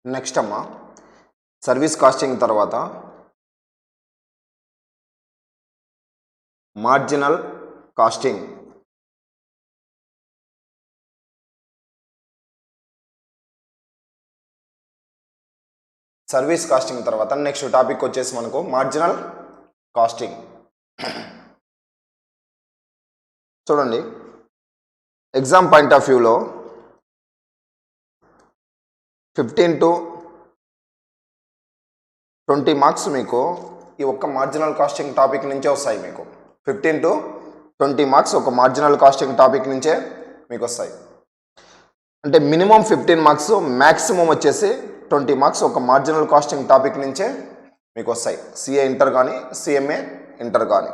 Next అమ్మా service casting తర్వాత marginal casting. Service casting తర్వాత నెక్స్ట్ టాపిక్ వచ్చేసి మనకు మార్జినల్ కాస్టింగ్. చూడండి, ఎగ్జామ్ పాయింట్ ఆఫ్ వ్యూలో 15 to 20 మార్క్స్ మీకు ఈ ఒక్క మార్జినల్ కాస్టింగ్ టాపిక్ నుంచే వస్తాయి. మీకు 15 to 20 మార్క్స్ ఒక మార్జినల్ కాస్టింగ్ టాపిక్ నుంచే మీకు వస్తాయి. అంటే మినిమం 15 మార్క్స్, మ్యాక్సిమం వచ్చేసి 20 మార్క్స్ ఒక మార్జినల్ కాస్టింగ్ టాపిక్ నుంచే మీకు వస్తాయి. సిఏ ఇంటర్ కానీ సిఎంఏ ఇంటర్ కానీ.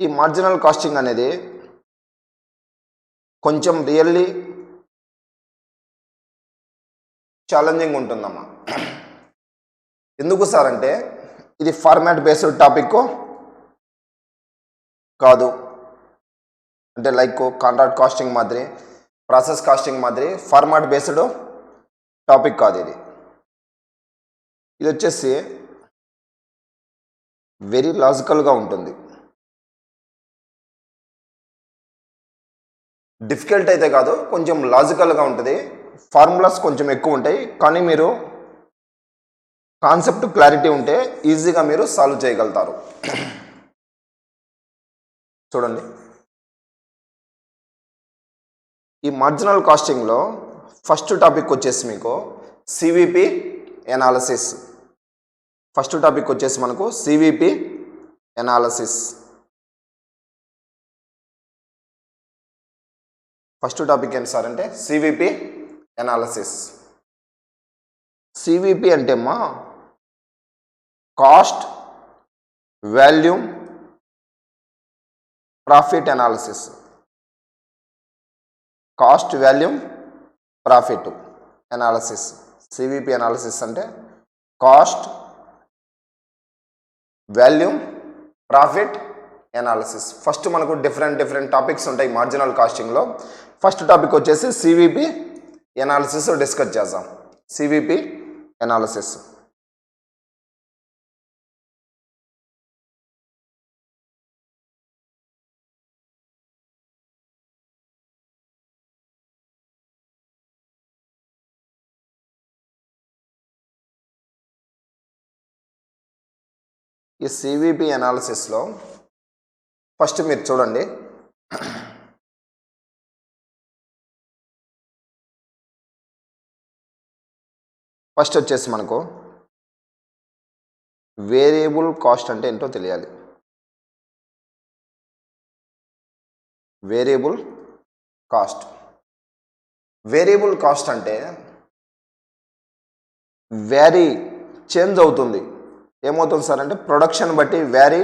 ఈ మార్జినల్ కాస్టింగ్ అనేది కొంచెం రియల్లీ ఛాలెంజింగ్ ఉంటుందమ్మా. ఎందుకు సార్ అంటే ఇది ఫార్మాట్ బేస్డ్ టాపిక్ కాదు. అంటే లైక్ కాంట్రాక్ట్ కాస్టింగ్ మాదిరి, ప్రాసెస్ కాస్టింగ్ మాదిరి ఫార్మాట్ బేస్డ్ టాపిక్ కాదు ఇది. ఇది వచ్చేసి వెరీ లాజికల్గా ఉంటుంది. డిఫికల్ట్ అయితే కాదు, కొంచెం లాజికల్గా ఉంటుంది. ఫార్ములాస్ కొంచెం ఎక్కువ ఉంటాయి, కానీ మీరు కాన్సెప్ట్ క్లారిటీ ఉంటే ఈజీగా మీరు సాల్వ్ చేయగలుగుతారు. చూడండి, ఈ మార్జినల్ కాస్టింగ్లో ఫస్ట్ టాపిక్ వచ్చేసి మీకు సివిపి ఎనాలిసిస్. ఫస్ట్ టాపిక్ వచ్చేసి మనకు సివిపి ఎనాలిసిస్. ఫస్ట్ టాపిక్ ఏంటి సార్ అంటే సివిపి ఎనాలిసిస్. సివిపి అంటే అమ్మా cost volume profit analysis. Cost volume profit analysis. CVP analysis అంటే cost volume profit analysis. First మనకు డిఫరెంట్ టాపిక్స్ ఉంటాయి మార్జినల్ కాస్టింగ్లో. ఫస్ట్ టాపిక్ వచ్చేసి సివిపి ఎనాలిసిస్ డిస్కస్ చేద్దాం. CVP analysis. ఈ సివిపి ఎనాలిసిస్లో ఫస్ట్ మీరు చూడండి, ఫస్ట్ వచ్చేసి మనకు వేరియబుల్ కాస్ట్ అంటే ఏంటో తెలియాలి. Variable cost. వేరియబుల్ కాస్ట్ అంటే వ్యారీ, చేంజ్ అవుతుంది. ఏమవుతుంది సార్ అంటే ప్రొడక్షన్ బట్టి vary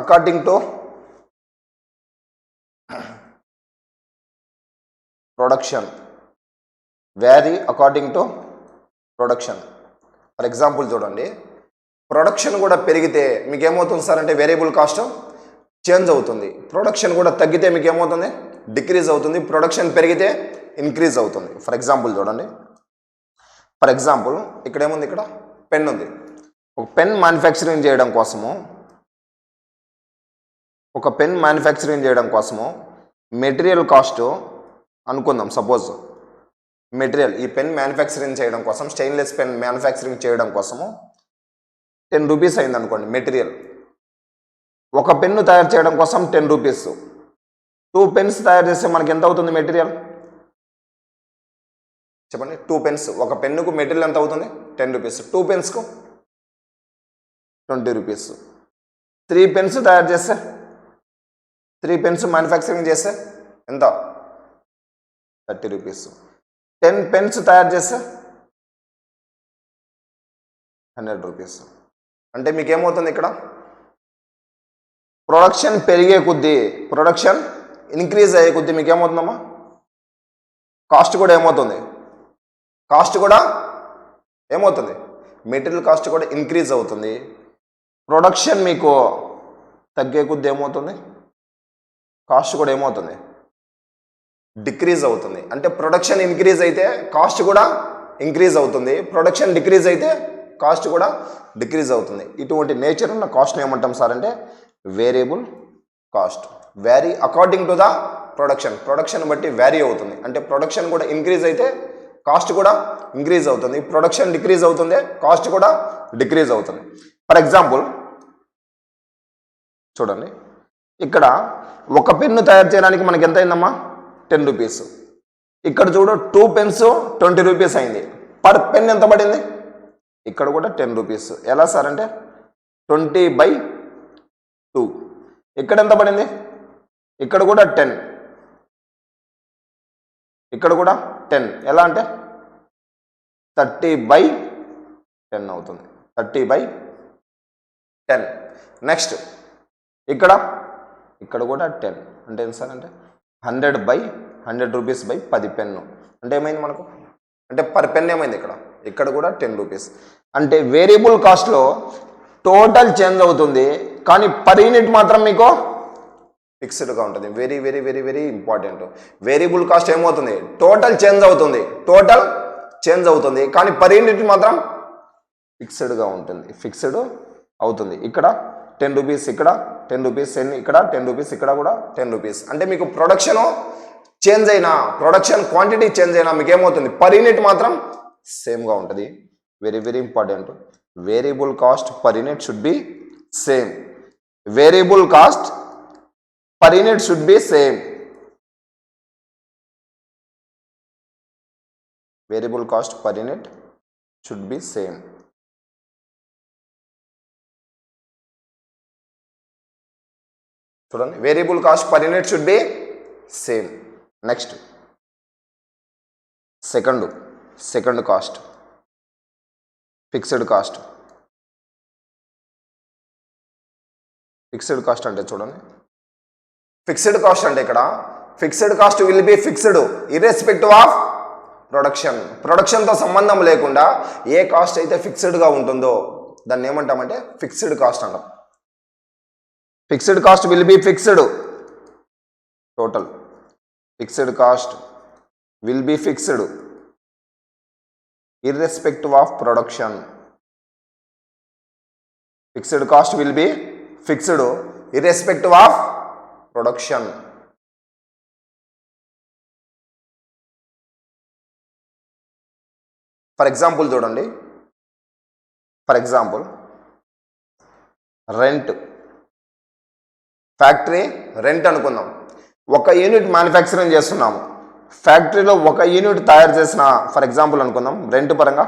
according to production. Vary according to production. For example చూడండి, ప్రొడక్షన్ కూడా పెరిగితే మీకు ఏమవుతుంది సార్ అంటే వేరియబుల్ కాస్ట్ చేంజ్ అవుతుంది. ప్రొడక్షన్ కూడా తగ్గితే మీకు ఏమవుతుంది, డిక్రీజ్ అవుతుంది. ప్రొడక్షన్ పెరిగితే ఇంక్రీజ్ అవుతుంది. ఫర్ ఎగ్జాంపుల్ చూడండి, ఫర్ ఎగ్జాంపుల్ ఇక్కడ ఏముంది, ఇక్కడ పెన్ ఉంది. ఒక పెన్ మ్యానుఫ్యాక్చరింగ్ చేయడం కోసము మెటీరియల్ కాస్ట్ అనుకుందాం. సపోజ్ మెటీరియల్, ఈ పెన్ మ్యానుఫ్యాక్చరింగ్ చేయడం కోసం, స్టెయిన్లెస్ పెన్ మ్యానుఫ్యాక్చరింగ్ చేయడం కోసము 10 రూపీస్ అయింది అనుకోండి మెటీరియల్. ఒక పెన్ను తయారు చేయడం కోసం 10 రూపీస్. 2 పెన్స్ తయారు చేస్తే మనకి ఎంత అవుతుంది మెటీరియల్ చెప్పండి? 2 పెన్స్. ఒక పెన్నుకు మెటీరియల్ ఎంత అవుతుంది? 10 రూపీస్. 2 పెన్స్కు 20 రూపీస్. 3 పెన్స్ తయారు చేస్తే, 3 పెన్స్ మ్యానుఫ్యాక్చరింగ్ చేస్తే ఎంత? 30 రూపీస్. 10 పెన్స్ తయారు చేస్తే 100 రూపీస్. అంటే మీకు ఏమవుతుంది ఇక్కడ? ప్రొడక్షన్ పెరిగే కొద్దీ, ప్రొడక్షన్ ఇంక్రీజ్ అయ్యే కొద్దీ మీకు ఏమవుతుందమ్మా? కాస్ట్ కూడా ఏమవుతుంది? మెటీరియల్ కాస్ట్ కూడా ఇంక్రీజ్ అవుతుంది. ప్రొడక్షన్ మీకు తగ్గే కొద్దీ ఏమవుతుంది? కాస్ట్ కూడా ఏమవుతుంది, డిక్రీజ్ అవుతుంది. అంటే ప్రొడక్షన్ ఇంక్రీజ్ అయితే కాస్ట్ కూడా ఇంక్రీజ్ అవుతుంది, ప్రొడక్షన్ డిక్రీజ్ అయితే కాస్ట్ కూడా డిక్రీజ్ అవుతుంది. ఇటువంటి నేచర్ ఉన్న కాస్ట్ని ఏమంటాం సార్ అంటే variable cost. Vary according to the production బట్టి వ్యారీ అవుతుంది. అంటే ప్రొడక్షన్ కూడా ఇంక్రీజ్ అయితే కాస్ట్ కూడా ఇంక్రీజ్ అవుతుంది, ప్రొడక్షన్ డిక్రీజ్ అవుతుంది, కాస్ట్ కూడా డిక్రీజ్ అవుతుంది. ఫర్ ఎగ్జాంపుల్ చూడండి, ఇక్కడ ఒక పెన్ను తయారు చేయడానికి మనకి ఎంత అయిందమ్మా, 10 రూపీస్. ఇక్కడ చూడు 2 పెన్స్ 20 రూపీస్ అయింది. పర్ పెన్ ఎంత పడింది, ఇక్కడ కూడా 10 రూపీస్. ఎలా సార్ అంటే 20/2. ఇక్కడ ఎంత పడింది, ఇక్కడ కూడా 10, ఇక్కడ కూడా 10. ఎలా అంటే 30/10 అవుతుంది, 30/10. నెక్స్ట్ ఇక్కడ కూడా 10. అంటే ఏంటి సార్ అంటే 100/100 రూపీస్/10 పెన్ను. అంటే ఏమైంది మనకు, అంటే పర్ పెన్ ఏమైంది, ఇక్కడ కూడా 10 రూపీస్. అంటే వేరియబుల్ కాస్ట్లో టోటల్ చేంజ్ అవుతుంది, కానీ పర్ యూనిట్ మాత్రం మీకు ఫిక్స్డ్గా ఉంటుంది. Very very very very important. Variable cost ఏమవుతుంది, టోటల్ చేంజ్ అవుతుంది, కానీ పర్ యూనిట్ మాత్రం ఫిక్స్డ్గా ఉంటుంది, ఫిక్స్డ్ అవుతుంది. ఇక్కడ 10 రూపీస్, ఇక్కడ 10 రూపీస్, ఇక్కడ 10 రూపీస్, ఇక్కడ కూడా 10 రూపీస్. అంటే మీకు ప్రొడక్షన్ చేంజ్ అయినా, ప్రొడక్షన్ క్వాంటిటీ చేంజ్ అయినా మీకు ఏమవుతుంది, పర్ యూనిట్ మాత్రం సేమ్గా ఉంటుంది. Very very important. Variable cost per unit should be same. Variable cost per unit should be same. Variable cost per unit should be same. చూడండి, variable cost per unit should be same. Next second cost, fixed cost. Fixed cost అంటే చూడండి, fixed cost అంటే ఇక్కడ fixed cost will be fixed irrespective of ప్రొడక్షన్తో సంబంధం లేకుండా ఏ cost అయితే ఫిక్స్డ్గా ఉంటుందో దాన్ని ఏమంటామంటే ఫిక్స్డ్ కాస్ట్ అంటాం. Fixed cost will be fixed, total fixed cost will be fixed irrespective of production. Fixed cost will be fixed irrespective of production. For example చూడండి, rent, factory rent అనుకుందాం. ఒక యూనిట్ మ్యానుఫ్యాక్చరింగ్ చేస్తున్నాము, ఫ్యాక్టరీలో ఒక unit తయారు చేసిన, for example అనుకుందాం, rent పరంగా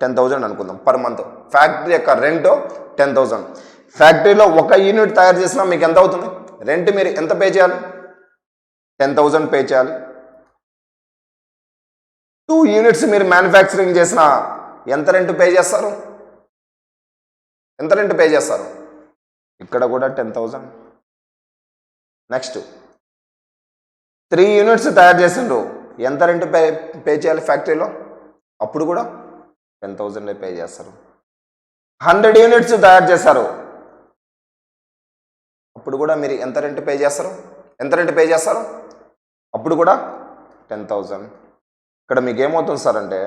10,000 అనుకుందాం పర్ మంత్. ఫ్యాక్టరీ యొక్క రెంట్ 10,000. ఫ్యాక్టరీలో ఒక యూనిట్ తయారు చేసినా మీకు ఎంత అవుతుంది, రెంట్ మీరు ఎంత పే చేయాలి, 10,000 పే చేయాలి. 2 యూనిట్స్ మీరు మ్యానుఫ్యాక్చరింగ్ చేసిన ఎంత రెంట్ పే చేస్తారు, ఇక్కడ కూడా 10,000. నెక్స్ట్ 3 యూనిట్స్ తయారు చేసిండ్రు, ఎంత రెంట్ పే చేయాలి ఫ్యాక్టరీలో, అప్పుడు కూడా 10,000 పే చేస్తారు. 100 యూనిట్స్ తయారు చేస్తారు, అప్పుడు కూడా మీరు ఎంత రెంట్ పే చేస్తారు, అప్పుడు కూడా 10,000. ఇక్కడ మీకు ఏమవుతుంది సార్ అంటే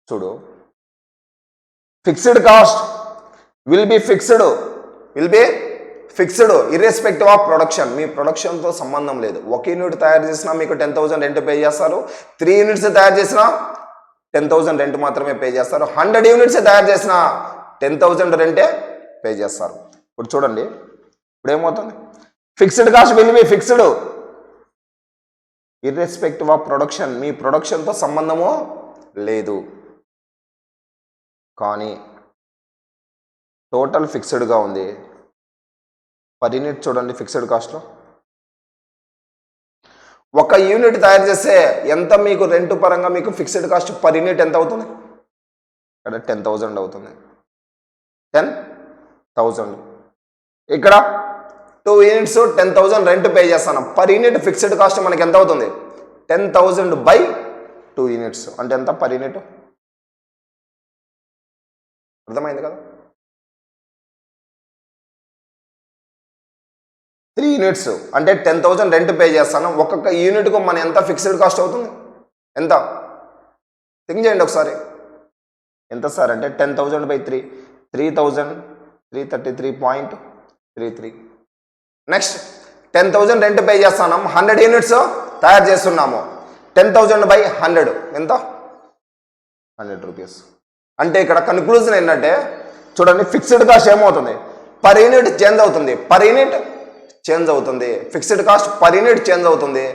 చూడు, fixed cost will be fixed irrespective of production. మీ ప్రొడక్షన్తో సంబంధం లేదు. ఒక యూనిట్ తయారు చేసినా మీకు 10,000 రెంట్ పే చేస్తారు, 3 యూనిట్స్ తయారు చేసినా 10,000 రెంట్ మాత్రమే పే చేస్తారు, 100 యూనిట్స్ తయారు చేసినా 10,000 రెంటే పే చేస్తారు. ఇప్పుడు చూడండి, ఇప్పుడు ఏమవుతుంది, fixed cost will be fixed irrespective of production. మీ ప్రొడక్షన్తో సంబంధము లేదు, కానీ టోటల్ ఫిక్స్డ్గా ఉంది. పర్ యూనిట్ చూడండి, ఫిక్స్డ్ కాస్ట్లో ఒక యూనిట్ తయారు చేస్తే ఎంత మీకు రెంట్ పరంగా మీకు ఫిక్స్డ్ కాస్ట్ పర్ యూనిట్ ఎంత అవుతుంది, ఇక్కడ 10,000 అవుతుంది, 10,000. ఇక్కడ 2 యూనిట్స్ 10,000 రెంట్ పే చేస్తాను, పర్ యూనిట్ ఫిక్స్డ్ కాస్ట్ మనకి ఎంత అవుతుంది, 10,000/2 యూనిట్స్. అంటే ఎంత పర్ యూనిట్, అర్థమైంది కదా. 3 యూనిట్స్ అంటే 10,000 రెంట్ పే చేస్తాను. ఒక్కొక్క యూనిట్కు మన ఎంత ఫిక్స్డ్ కాస్ట్ అవుతుంది? ఎంత థింక్ చేయండి ఒకసారి. ఎంత సార్ అంటే 10,000 బై 3 3,333.33. నెక్స్ట్ 10,000 రెంట్ పే చేస్తాను, 100 యూనిట్స్ తయారు చేస్తున్నాము. 10,000 బై 100 ఎంత? 100 రూపీస్. అంటే ఇక్కడ కన్క్లూజన్ ఏంటంటే చూడండి, ఫిక్స్డ్ కాస్ట్ ఏమవుతుంది? పర్ యూనిట్ చేంజ్ అవుతుంది, పర్ యూనిట్ చేంజ్ అవుతుంది. Fixed cost per unit change అవుతుంది,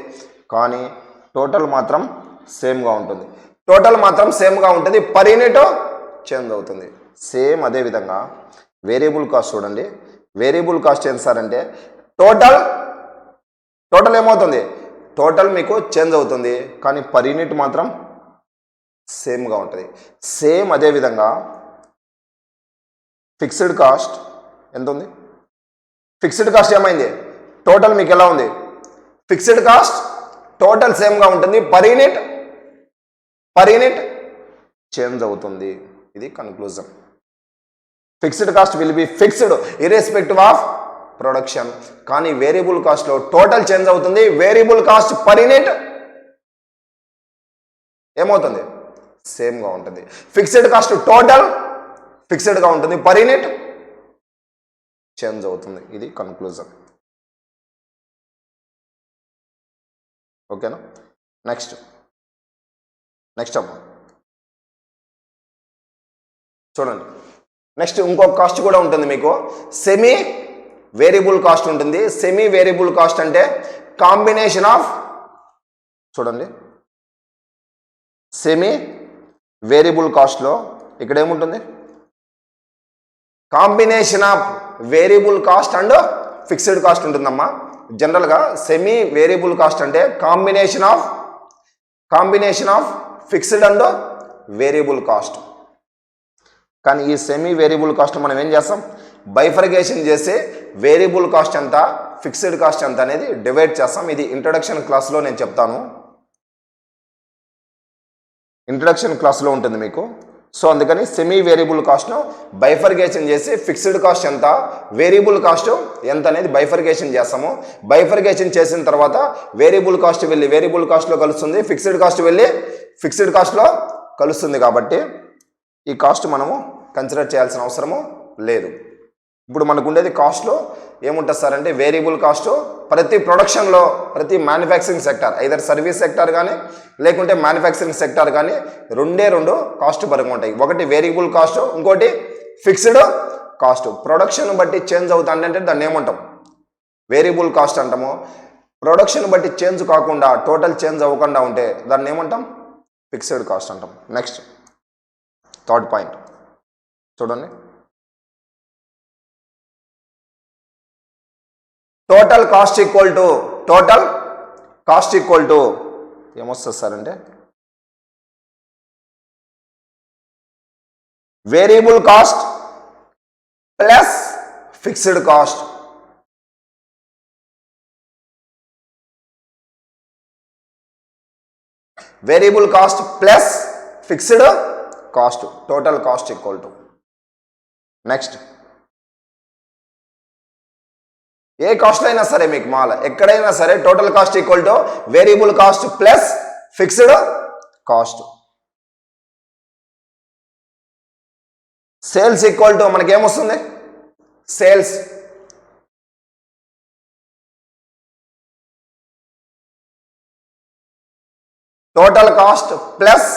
కానీ టోటల్ మాత్రం సేమ్గా ఉంటుంది. టోటల్ మాత్రం సేమ్గా ఉంటుంది, పర్ యూనిట్ చేంజ్ అవుతుంది. సేమ్ అదేవిధంగా వేరియబుల్ కాస్ట్ చూడండి. వేరియబుల్ కాస్ట్ ఏంటి సార్ అంటే టోటల్ ఏమవుతుంది? టోటల్ మీకు చేంజ్ అవుతుంది, కానీ పర్ యూనిట్ మాత్రం సేమ్గా ఉంటుంది. సేమ్ అదేవిధంగా ఫిక్స్డ్ కాస్ట్ ఎంత ఉంది? ఫిక్స్డ్ కాస్ట్ ఏమైంది? టోటల్ మీకు ఎలా ఉంది? ఫిక్స్డ్ కాస్ట్ టోటల్ సేమ్గా ఉంటుంది, పర్ యూనిట్ చేంజ్ అవుతుంది. ఇది conclusion. Fixed cost will be fixed irrespective of production, కానీ వేరియబుల్ కాస్ట్లో టోటల్ చేంజ్ అవుతుంది. వేరియబుల్ కాస్ట్ పర్ యూనిట్ ఏమవుతుంది? సేమ్గా ఉంటుంది. ఫిక్స్డ్ కాస్ట్ టోటల్ ఫిక్స్డ్గా ఉంటుంది, పర్ యూనిట్ చేంజ్ అవుతుంది. ఇది కన్క్లూజన్. ఓకేనా? నెక్స్ట్ అమ్మా చూడండి. నెక్స్ట్ ఇంకొక కాస్ట్ కూడా ఉంటుంది మీకు, సెమీ వేరియబుల్ కాస్ట్ ఉంటుంది. సెమీ వేరియబుల్ కాస్ట్ అంటే కాంబినేషన్ ఆఫ్, చూడండి, సెమీ వేరియబుల్ కాస్ట్లో ఇక్కడ ఏముంటుంది? Combination of variable cost and fixed cost ఉంటుందమ్మా. జనరల్గా సెమీ వేరియబుల్ కాస్ట్ అంటే combination of fixed and variable cost. కానీ ఈ సెమీ వేరియబుల్ కాస్ట్ మనం ఏం చేస్తాం? బైఫర్గేషన్ చేసి వేరియబుల్ కాస్ట్ ఎంత, ఫిక్స్డ్ కాస్ట్ ఎంత అనేది డివైడ్ చేస్తాం. ఇది ఇంట్రడక్షన్ క్లాస్లో నేను చెప్తాను, ఇంట్రడక్షన్ క్లాస్లో ఉంటుంది మీకు. సో అందుకని సెమీ వేరియబుల్ కాస్ట్ను బైఫర్గేషన్ చేసి ఫిక్స్డ్ కాస్ట్ ఎంత, వేరియబుల్ కాస్ట్ ఎంత అనేది బైఫర్గేషన్ చేస్తాము. బైఫర్గేషన్ చేసిన తర్వాత వేరియబుల్ కాస్ట్ వెళ్ళి వేరియబుల్ కాస్ట్లో కలుస్తుంది, ఫిక్స్డ్ కాస్ట్ వెళ్ళి ఫిక్స్డ్ కాస్ట్లో కలుస్తుంది. కాబట్టి ఈ కాస్ట్ మనము కన్సిడర్ చేయాల్సిన అవసరము లేదు. ఇప్పుడు మనకు ఉండేది కాస్ట్లో ఏముంటుంది సార్ అంటే వేరియబుల్ కాస్ట్ ప్రతి ప్రొడక్షన్లో, ప్రతి manufacturing sector, either service sector కానీ లేకుంటే మ్యానుఫ్యాక్చరింగ్ సెక్టార్ కానీ రెండు కాస్ట్ పరంగా ఉంటాయి. ఒకటి వేరియబుల్ కాస్ట్, ఇంకోటి ఫిక్స్డ్ కాస్ట్. ప్రొడక్షన్ బట్టి చేంజ్ అవుతుందంటే దాన్ని ఏమంటాం? వేరియబుల్ కాస్ట్ అంటాము. ప్రొడక్షన్ బట్టి చేంజ్ కాకుండా, టోటల్ చేంజ్ అవ్వకుండా ఉంటే దాన్ని ఏమంటాం? ఫిక్స్డ్ కాస్ట్ అంటాం. నెక్స్ట్ థర్డ్ పాయింట్ చూడండి, టోటల్ కాస్ట్ ఈక్వల్ టు ఏమొస్తుంది సార్ అంటే variable cost plus fixed cost. Variable cost plus fixed cost, total cost equal to. Next ఏ కాస్ట్లో అయినా సరే మీకు మాల ఎక్కడైనా సరే total cost equal to variable cost plus fixed cost. Sales equal to మనకి ఏమొస్తుంది? Sales total cost plus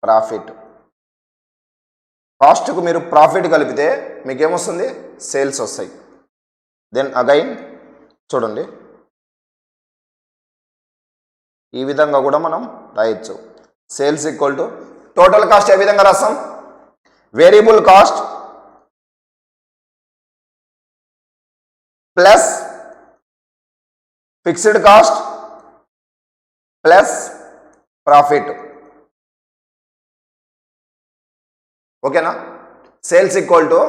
profit. కాస్ట్కు మీరు ప్రాఫిట్ కలిపితే మీకు ఏమొస్తుంది? సేల్స్ వస్తాయి. దెన్ అగైన్ చూడండి, ఈ విధంగా కూడా మనం రాయొచ్చు. Sales equal to total cost ఏ విధంగా రాస్తాం? Variable cost plus fixed cost plus profit. ఓకేనా? Sales equal to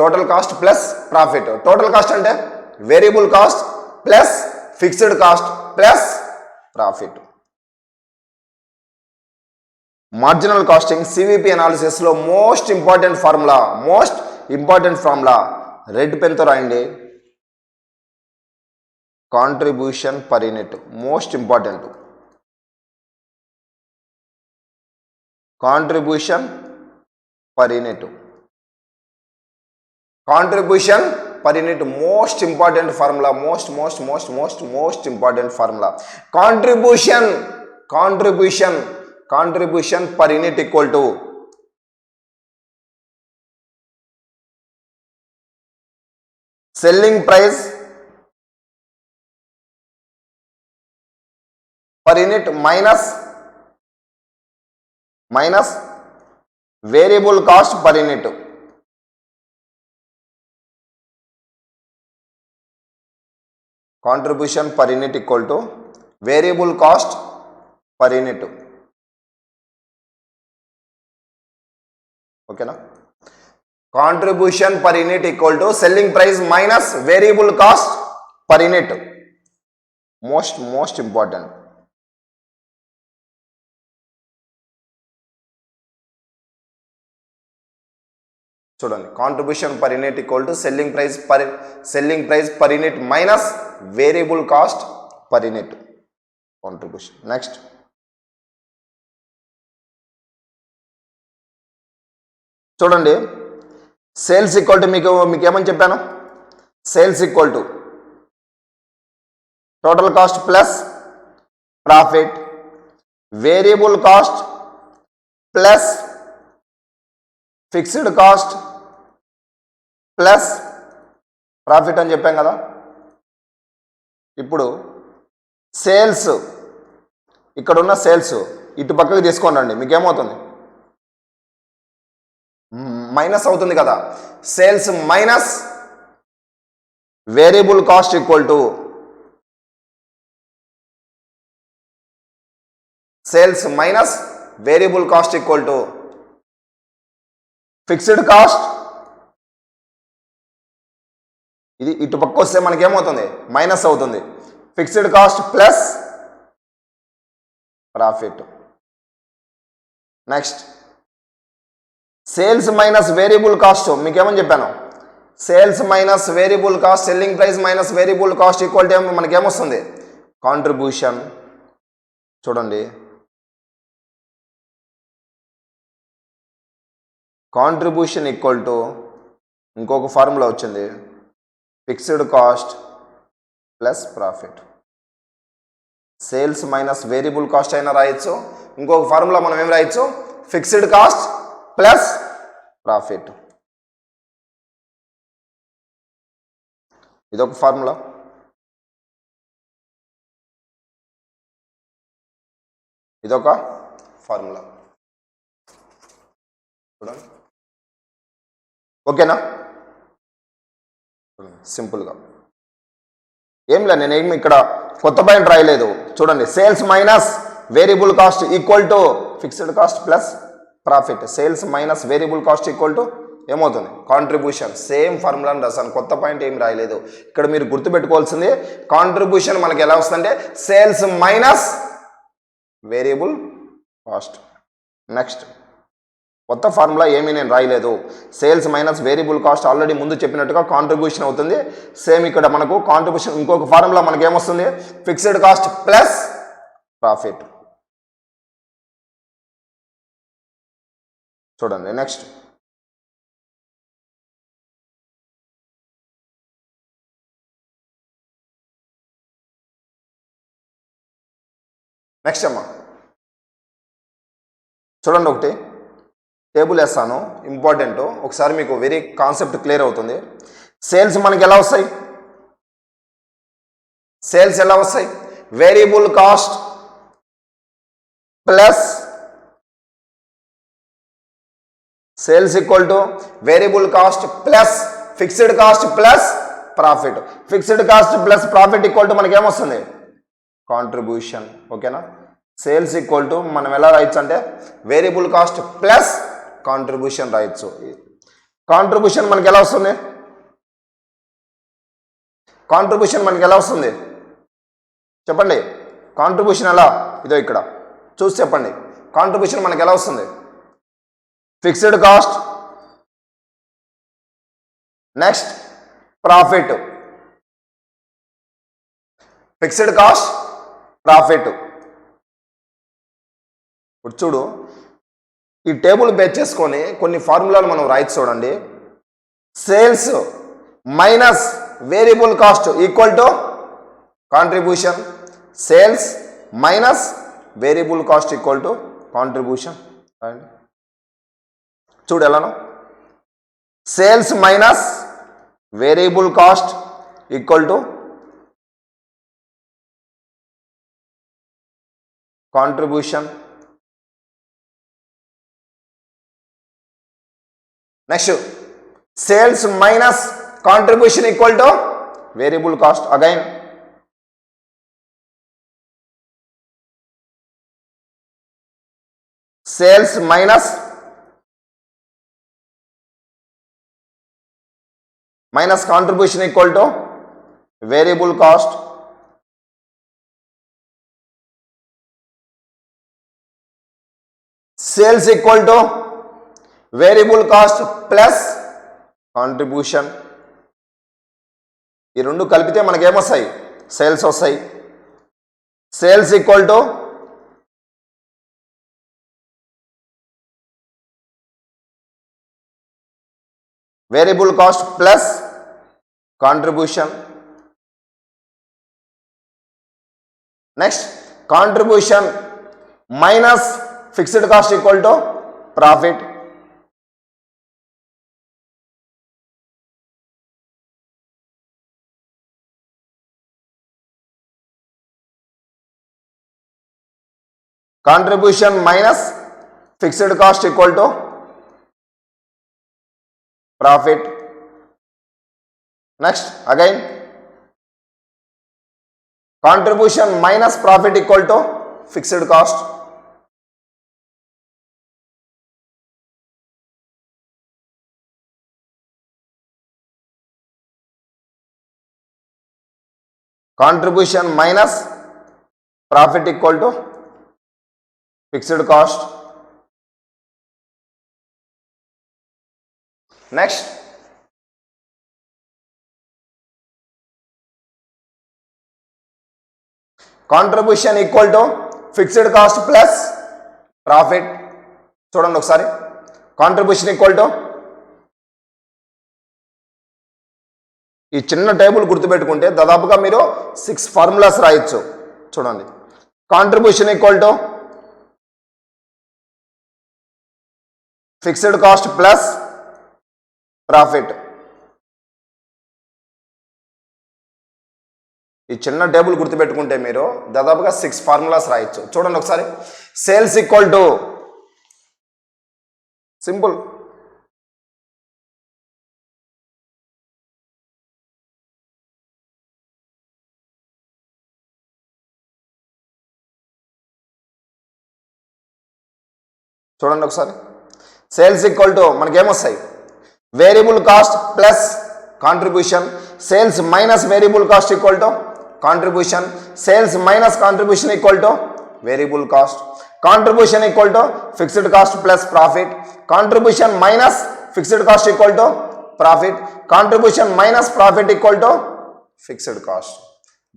total cost plus profit. Total cost అంటే variable cost plus fixed cost plus profit. Marginal costing CVP అనాలిసిస్లో most important formula red పెన్తో రాయండి. Contribution per unit most important. Contribution per unit, contribution per unit most important formula, most important formula. Contribution per unit equal to selling price per unit minus variable cost per unit. Contribution per unit equal to variable cost per unit. ఓకేనా? Contribution per unit equal to selling price minus variable cost per unit. Most important. చూడండి, contribution per unit equal to selling price per unit minus variable cost per unit contribution. Next చూడండి, sales equal to మీకు ఏమని చెప్పాను? Sales equal to total cost plus profit, variable cost plus fixed cost plus profit అని చెప్పాం కదా. ఇప్పుడు sales, ఇక్కడున్న sales ఇటు పక్కకి తీసుకోండి, మీకేమవుతుంది? మైనస్ అవుతుంది కదా. Sales minus variable cost equal to fixed cost. ఇది ఇటు పక్క వస్తే మనకేమవుతుంది? మైనస్ అవుతుంది. Fixed cost plus profit. Next sales minus variable cost, మీకేమని చెప్పాను? Sales minus variable cost, selling price minus variable cost equal to మనకేమొస్తుంది? కాంట్రిబ్యూషన్. చూడండి, కాంట్రిబ్యూషన్ ఈక్వల్ టు ఇంకొక ఫార్ములా వచ్చింది, fixed cost plus profit. Sales minus variable cost అయినా రాయొచ్చు, ఇంకొక formula మనం ఏం రాయొచ్చు? Fixed cost plus profit. ఇదొక ఫార్ములా. చూడండి, ఓకేనా? సింపుల్గా ఏం లేదు, నేనేమి ఇక్కడ కొత్త పాయింట్ రాయలేదు. చూడండి, sales minus variable cost equal to fixed cost plus profit. Sales minus variable cost equal to ఏమవుతుంది? కాంట్రిబ్యూషన్. సేమ్ ఫార్ములాని రాసాను, కొత్త పాయింట్ ఏం రాయలేదు. ఇక్కడ మీరు గుర్తుపెట్టుకోవాల్సింది, కాంట్రిబ్యూషన్ మనకి ఎలా వస్తుందంటే sales minus variable cost. Next కొత్త ఫార్ములా ఏమీ నేను రాయలేదు. Sales minus variable cost already ముందు చెప్పినట్టుగా కాంట్రిబ్యూషన్ అవుతుంది. సేమ్ ఇక్కడ మనకు కాంట్రిబ్యూషన్ ఇంకొక ఫార్ములా మనకి ఏమొస్తుంది? Fixed cost plus profit. చూడండి, నెక్స్ట్ అమ్మా చూడండి, ఒకటి టేబుల్ వేస్తాను, ఇంపార్టెంట్. ఒకసారి మీకు వెరీ కాన్సెప్ట్ క్లియర్ అవుతుంది. సేల్స్ మనకి ఎలా వస్తాయి? Variable cost plus sales equal to variable cost plus fixed cost plus profit. Fixed cost plus profit equal to మనకి ఏమొస్తుంది? కాంట్రిబ్యూషన్. ఓకేనా? సేల్స్ ఈక్వల్ టు మనం ఎలా రాయొచ్చు అంటే వేరియబుల్ కాస్ట్ ప్లస్ కాంట్రిబ్యూషన్ రాయొచ్చు. కాంట్రిబ్యూషన్ మనకి ఎలా వస్తుంది? చెప్పండి, కాంట్రిబ్యూషన్ ఎలా? ఇదో ఇక్కడ చూసి చెప్పండి. కాంట్రిబ్యూషన్ మనకి ఎలా వస్తుంది? Fixed cost next profit. Fixed cost profit. ఇప్పుడు చూడు, ఈ టేబుల్ బేస్ చేసుకొని కొన్ని ఫార్ములాలు మనం రాయొచ్చు చూడండి. Sales minus variable cost equal to contribution. Sales minus variable cost equal to contribution. చూడు ఎలానో, sales minus variable cost equal to contribution. Next sales minus contribution equal to variable cost. Again sales minus contribution equal to variable cost. Sales equal to variable cost plus contribution. ఈ రెండు కలిపితే మనకేమొస్తాయి? Sales వస్తాయి. Sales equal to variable cost plus contribution. Next contribution minus fixed cost equal to profit. Contribution minus fixed cost equal to profit. Next again contribution minus profit equal to fixed cost. Contribution minus profit equal to fixed cost. Next contribution equal to fixed cost plus profit. చూడండి ఒకసారి, contribution equal to ఈ చిన్న table గుర్తుపెట్టుకుంటే దాదాపుగా మీరు 6 formulas రాయొచ్చు. చూడండి, contribution equal to fixed cost plus profit. ఈ చిన్న టేబుల్ గుర్తుపెట్టుకుంటే మీరు దాదాపుగా 6 ఫార్ములాస్ రాయొచ్చు. చూడండి ఒకసారి, సేల్స్ ఈక్వల్ టు సింపుల్ చూడండి ఒకసారి, సేల్స్ ఈక్వల్ టు మనకేమొస్తాయి? Variable cost plus contribution. Sales minus variable cost equal to contribution. Sales minus contribution equal to variable cost. Contribution equal to fixed cost plus profit. Contribution minus fixed cost equal to profit. Contribution minus profit equal to fixed cost.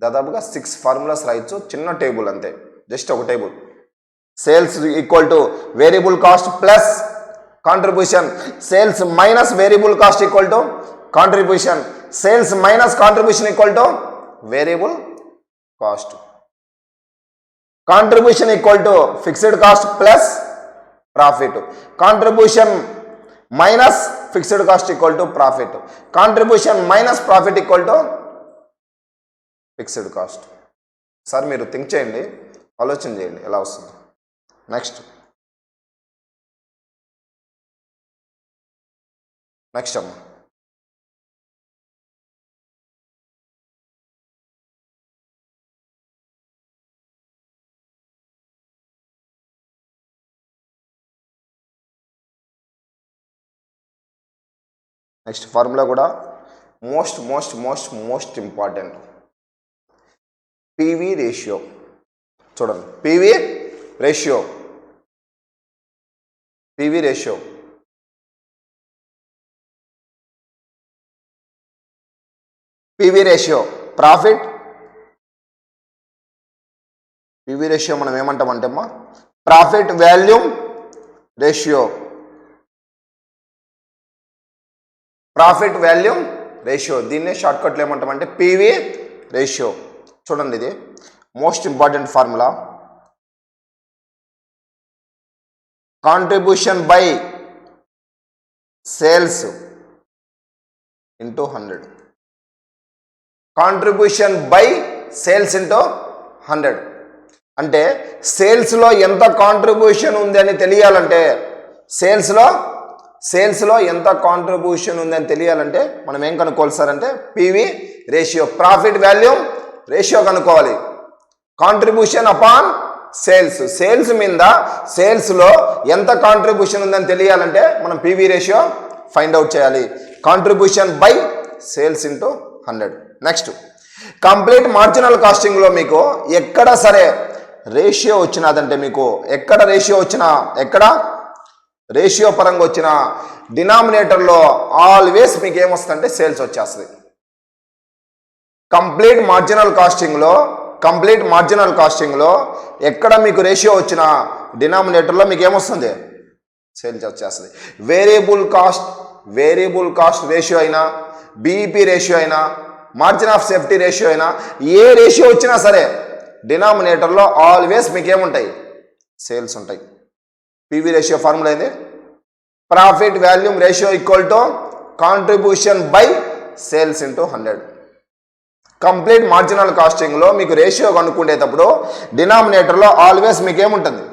దాదాపుగా 6 formulas రాయొచ్చు. చిన్న table అంతే, just ఒక table. Sales equal to variable cost plus contribution. Sales minus variable cost equal to contribution. Sales minus contribution equal to variable cost. Contribution equal to fixed cost plus profit. Contribution minus fixed cost equal to profit. Contribution minus profit equal to fixed cost. Sir మీరు think చేయండి, ఆలోచన చేయండి ఎలా వస్తుంది. Next అమ్మ, next formula కూడా most important, PV ratio. చూడండి, PV ratio profit PV ratio మనం ఏమంటామంటే అమ్మా profit volume ratio. Profit volume ratio దీన్నే షార్ట్కట్లో ఏమంటామంటే పివి రేషియో. చూడండి, ఇది most important formula. Contribution by sales into 100. Contribution by sales into 100 అంటే సేల్స్లో ఎంత కాంట్రిబ్యూషన్ ఉంది అని తెలియాలంటే, సేల్స్లో ఎంత కాంట్రిబ్యూషన్ ఉందని తెలియాలంటే మనం ఏం కనుక్కోవాలి సార్ అంటే PV ratio, profit volume ratio కనుక్కోవాలి. కాంట్రిబ్యూషన్ అపాన్ సేల్స్ మీద సేల్స్లో ఎంత కాంట్రిబ్యూషన్ ఉందని తెలియాలంటే మనం పివి రేషియో ఫైండ్ అవుట్ చేయాలి. Contribution by sales into 100. Next, complete marginal కాస్టింగ్లో మీకు ఎక్కడ సరే రేషియో వచ్చినదంటే, మీకు ఎక్కడ రేషియో పరంగా వచ్చిన డినామినేటర్లో ఆల్వేస్ మీకు ఏమొస్తుందంటే సేల్స్ వచ్చేస్తుంది. కంప్లీట్ మార్జినల్ కాస్టింగ్లో ఎక్కడ మీకు రేషియో వచ్చిన డినామినేటర్లో మీకు ఏమొస్తుంది సేల్స్ వచ్చేస్తుంది. వేరియబుల్ కాస్ట్ రేషియో అయినా, బీఈపీ రేషియో అయినా, మార్జిన్ ఆఫ్ సేఫ్టీ రేషియో అయినా, ఏ రేషియో వచ్చినా సరే డినామినేటర్లో ఆల్వేస్ మీకు ఏముంటాయి సేల్స్ ఉంటాయి. పివి రేషియో ఫార్ములా ఏంది? Profit volume ratio equal to contribution by sales into 100. Complete marginal కాస్టింగ్లో మీకు రేషియో కనుక్కుంటేటప్పుడు డినామినేటర్లో ఆల్వేస్ మీకు ఏముంటుంది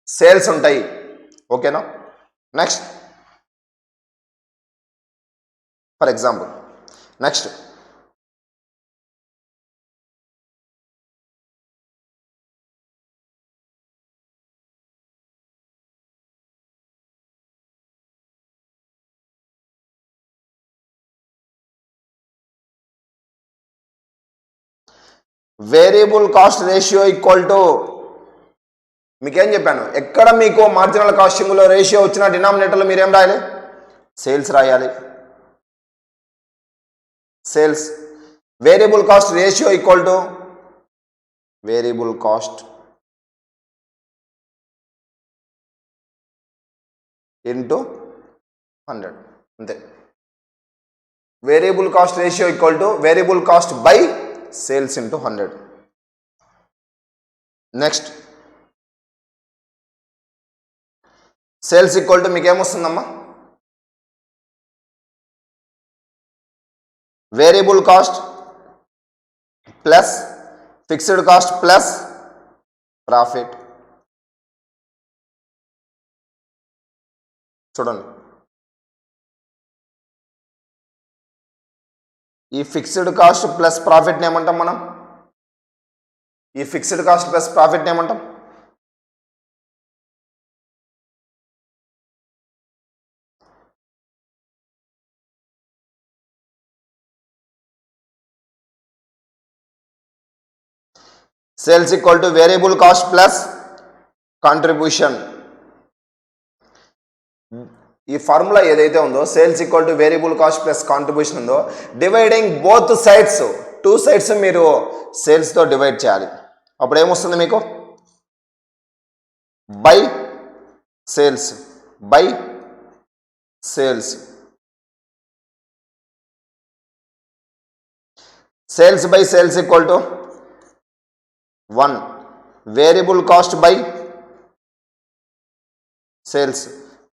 సేల్స్ ఉంటాయి. ఓకేనా? Next, for example, next variable cost ratio equal to, మీకేం చెప్పాను, ఎక్కడ మీకు మార్జినల్ కాస్టింగ్లో రేషియో వచ్చిన డినామినేటర్లో మీరేం రాయాలి సేల్స్ రాయాలి. Sales variable cost ratio equal to variable cost into 100 అంతే. Variable cost ratio equal to variable cost by sales into 100. Next, sales equal to మీకు ఏమొస్తుందమ్మా variable cost plus fixed cost plus profit. చూడండి, ఈ fixed cost plus ప్రాఫిట్ని ఏమంటాం మనం? Sales equal to variable cost plus contribution. ఈ formula ఏదైతే ఉందో sales equal to variable cost plus contribution ఉందో, డివైడింగ్ బోత్ సైడ్స్, 2 సైడ్స్ మీరు సేల్స్తో డివైడ్ చేయాలి. అప్పుడు ఏమొస్తుంది మీకు by sales sales by sales equal to 1 variable cost by sales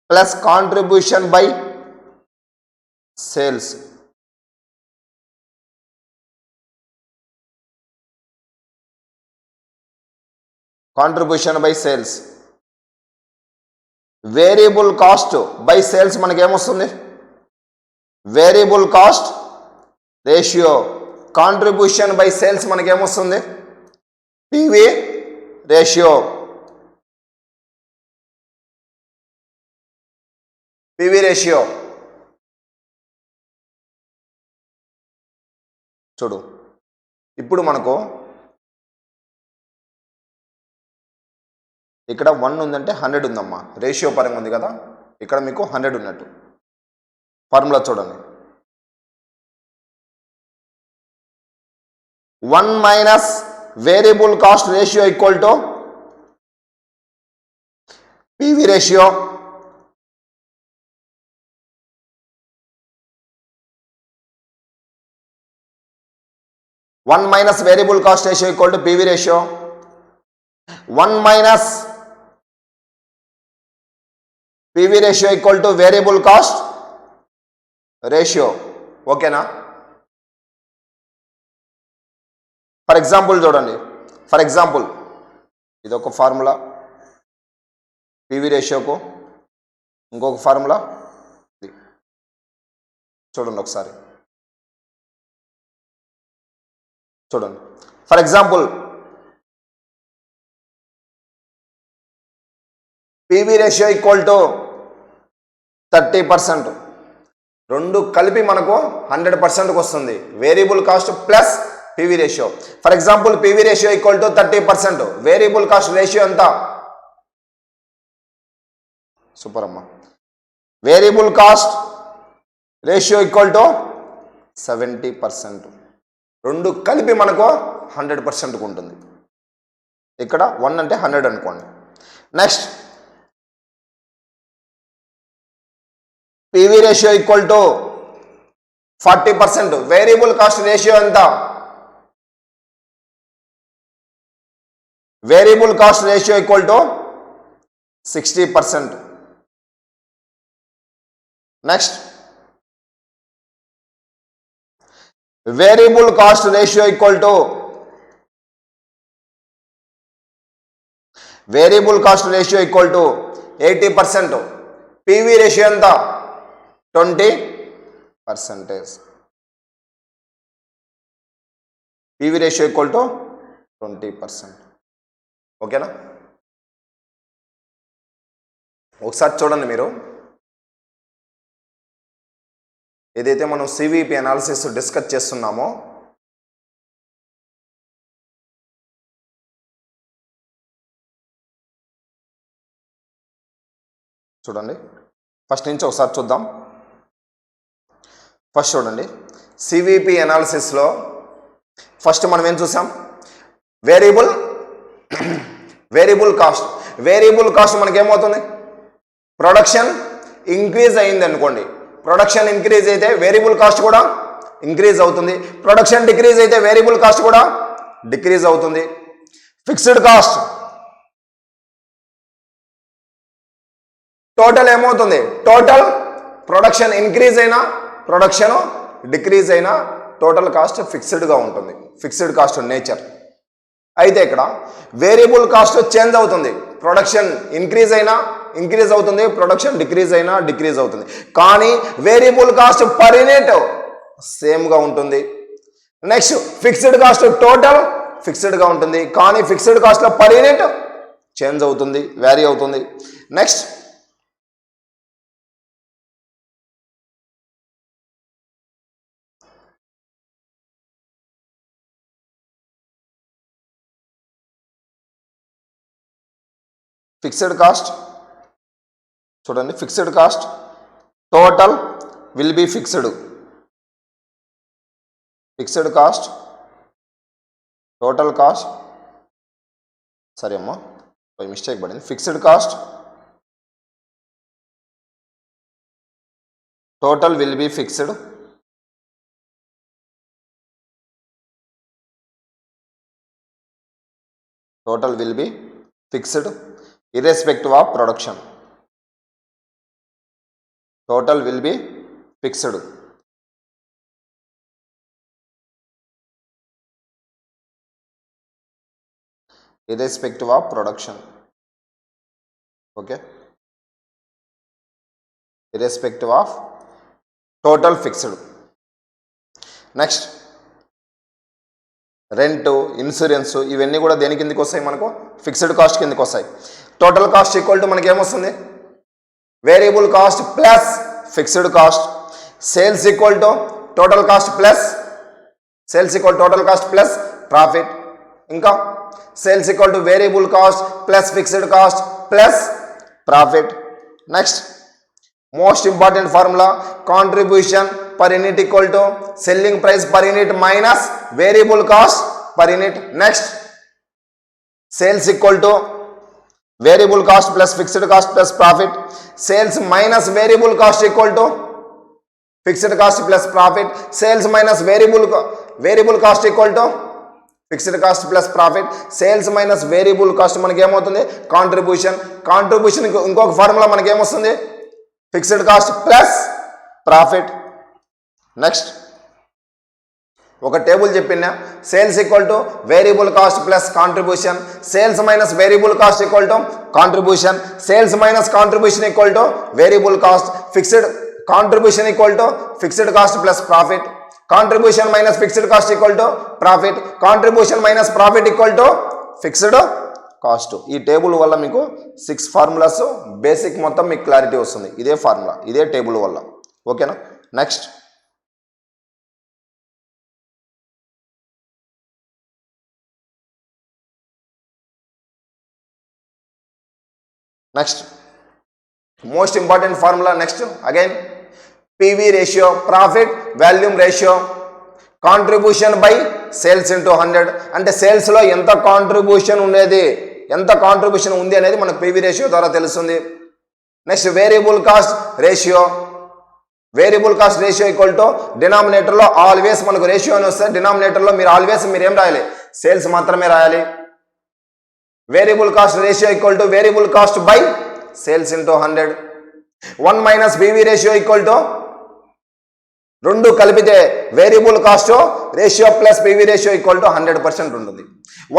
plus contribution by sales. Contribution by sales, variable cost by sales మనకేమొస్తుంది variable cost ratio, contribution by sales మనకేమొస్తుంది PV ratio. చూడు, ఇప్పుడు మనకు ఇక్కడ 1 ఉందంటే 100 ఉందమ్మా, రేషియో పరంగా ఉంది కదా, ఇక్కడ మీకు 100 ఉన్నట్టు. ఫార్ములా చూడండి, 1 minus variable cost ratio equal to PV ratio. One minus variable cost ratio equal to PV ratio. 1 minus PV ratio equal to variable cost ratio. ఓకేనా? ఫర్ ఎగ్జాంపుల్ చూడండి, ఫర్ ఎగ్జాంపుల్ ఇదొక ఫార్ములా పివి రేషియోకు, ఇంకొక formula చూడండి ఒకసారి చూడండి. For example PV ratio equal to 30%. రెండు కలిపి మనకు 100%కి వస్తుంది. Variable cost plus PV ratio. For example PV ratio equal to 30%, variable cost ratio ఎంత? సూపర్ అమ్మా. Variable cost ratio equal to 70%. రెండు కలిపి మనకు 100%కు ఉంటుంది. ఇక్కడ 1 అంటే 100 అనుకోండి. Next PV ratio equal to 40%, variable cost ratio ఎంత? Variable cost ratio equal to 60%. Next variable cost ratio equal to variable cost ratio equal to 80%, PV ratio ఎంత? 20%. PV ratio equal to 20%. ఓకేనా? ఒకసారి చూడండి మీరు, ఏదైతే మనం సివిపి అనాలిసిస్ డిస్కస్ చేస్తున్నామో చూడండి, ఫస్ట్ నుంచి ఒకసారి చూద్దాం. ఫస్ట్ చూడండి, సివిపి అనాలిసిస్లో ఫస్ట్ మనం ఏం చూసాం? Variable cost. వేరియబుల్ కాస్ట్ మనకేమవుతుంది? ప్రొడక్షన్ ఇంక్రీజ్ అయింది అనుకోండి, ప్రొడక్షన్ ఇంక్రీజ్ అయితే వేరియబుల్ కాస్ట్ కూడా ఇంక్రీజ్ అవుతుంది. ప్రొడక్షన్ డిక్రీజ్ అయితే వేరియబుల్ కాస్ట్ కూడా డిక్రీజ్ అవుతుంది. ఫిక్స్డ్ కాస్ట్ టోటల్ ఏమవుతుంది? టోటల్ ప్రొడక్షన్ ఇంక్రీజ్ అయినా ప్రొడక్షన్ డిక్రీజ్ అయినా టోటల్ కాస్ట్ ఫిక్స్డ్గా ఉంటుంది. Fixed cost nature. అయితే ఇక్కడ వేరియబుల్ కాస్ట్ చేంజ్ అవుతుంది. ప్రొడక్షన్ ఇంక్రీజ్ అయినా ఇంక్రీజ్ అవుతుంది, ప్రొడక్షన్ డిక్రీజ్ అయినా డిక్రీజ్ అవుతుంది. కానీ వేరియబుల్ కాస్ట్ పర్ యూనిట్ సేమ్గా ఉంటుంది. నెక్స్ట్ ఫిక్స్డ్ కాస్ట్ టోటల్ ఫిక్స్డ్గా ఉంటుంది, కానీ ఫిక్స్డ్ కాస్ట్లో పర్ యూనిట్ చేంజ్ అవుతుంది, వ్యారీ అవుతుంది. నెక్స్ట్ ఫిక్స్డ్ కాస్ట్ చూడండి, fixed cost total will be fixed. Fixed cost total cost, సరే అమ్మా మిస్టేక్ పడింది. Fixed cost total will be fixed. Total will be fixed irrespective of production. Total will be fixed. Irrespective of production. Okay. Irrespective of total fixed. Next rent, insurance ఇవన్నీ కూడా దేని కిందకి వస్తాయి? మనకు fixed cost కిందకి వస్తాయి. Total cost equal to మనకి ఏమొస్తుంది? Variable cost plus fixed cost. Sales equal to total cost plus total cost plus profit. ఇంకా sales equal to variable cost plus fixed cost plus profit. Next most important formula, contribution per unit equal to selling price per unit minus variable cost per unit. Next sales equal to variable cost plus fixed cost plus profit. Sales minus variable cost equal to fixed cost plus profit. Sales minus variable cost equal to fixed cost plus profit. Sales minus variable cost మనకి ఏమవుతుంది? Contribution. Contribution ఇంకొక formula మనకి ఏమొస్తుంది? Fixed cost plus profit. Next ఒక table చెప్పినా, sales equal to variable cost plus contribution. Sales minus variable cost equal to contribution. Sales minus contribution equal to variable cost. Fixed contribution equal to fixed cost plus profit. Contribution minus fixed cost equal to profit. Contribution minus profit equal to fixed cost. ఈ table వల్ల మీకు 6 formulas basic మొత్తం మీకు clarity వస్తుంది. ఇదే formula, ఇదే table వల్ల. ఓకేనా? Next most important formula. Next again PV ratio, profit volume ratio, contribution by sales into 100. అంటే సేల్స్లో ఎంత కాంట్రిబ్యూషన్ ఉండేది, ఎంత కాంట్రిబ్యూషన్ ఉంది అనేది మనకు పివి రేషియో ద్వారా తెలుస్తుంది. Next variable cost ratio. Variable cost ratio equal to డినామినేటర్లో ఆల్వేస్ మనకు రేషియో అని వస్తే డినామినేటర్లో మీరు ఆల్వేస్ మీరు ఏం రాయాలి? సేల్స్ మాత్రమే రాయాలి. Variable cost ratio equal to variable cost by sales into 100. 1 minus PV ratio equal to రెండు కలిపితే variable cost ratio plus PV ratio equal to 100% ఉంటుంది.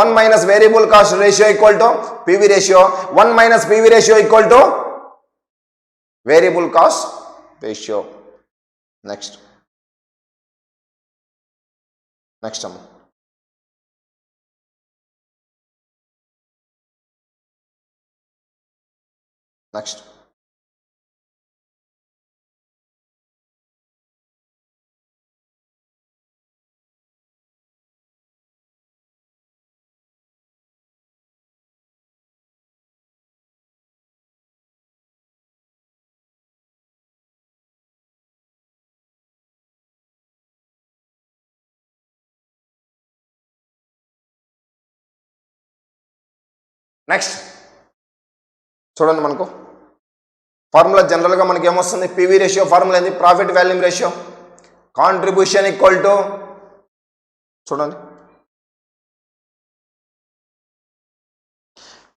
1 minus variable cost ratio equal to PV ratio. 1 minus PV ratio equal to variable cost ratio. Next అమ్మ next చూడండి, మనకు formula జనరల్గా మనకి ఏమొస్తుంది? PV ratio formula ఏంది? Profit volume ratio. Contribution equal to చూడండి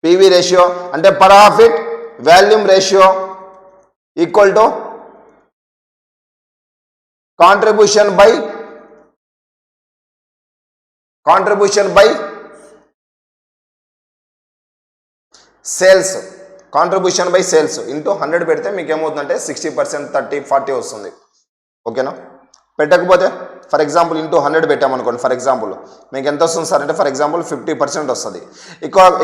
PV ratio అంటే profit volume ratio equal to contribution by sales. Contribution by sales into 100 పెడితే మీకు ఏమవుతుందంటే 60%, 30, 40 వస్తుంది. ఓకేనా? పెట్టకపోతే ఫర్ ఎగ్జాంపుల్ ఇంటూ 100 పెట్టామనుకోండి. ఫర్ ఎగ్జాంపుల్ మీకు ఎంత వస్తుంది సార్ అంటే ఫర్ ఎగ్జాంపుల్ 50% వస్తుంది.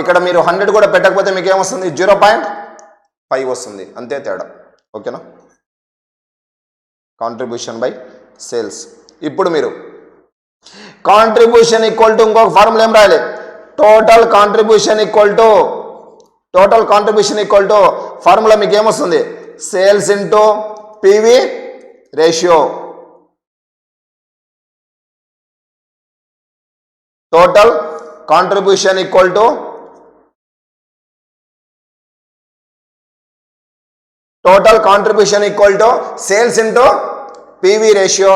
ఇక్కడ మీరు 100 కూడా పెట్టకపోతే మీకు ఏమొస్తుంది? 0.5 వస్తుంది. అంతే తేడా. ఓకేనా? Contribution by sales. ఇప్పుడు మీరు కాంట్రిబ్యూషన్ ఈక్వల్ టు ఇంకొక ఫార్ములా ఏం రాయాలి? Total contribution equal to formula మీకు ఏమొస్తుంది? Sales into PV ratio. Total contribution equal to sales into PV ratio.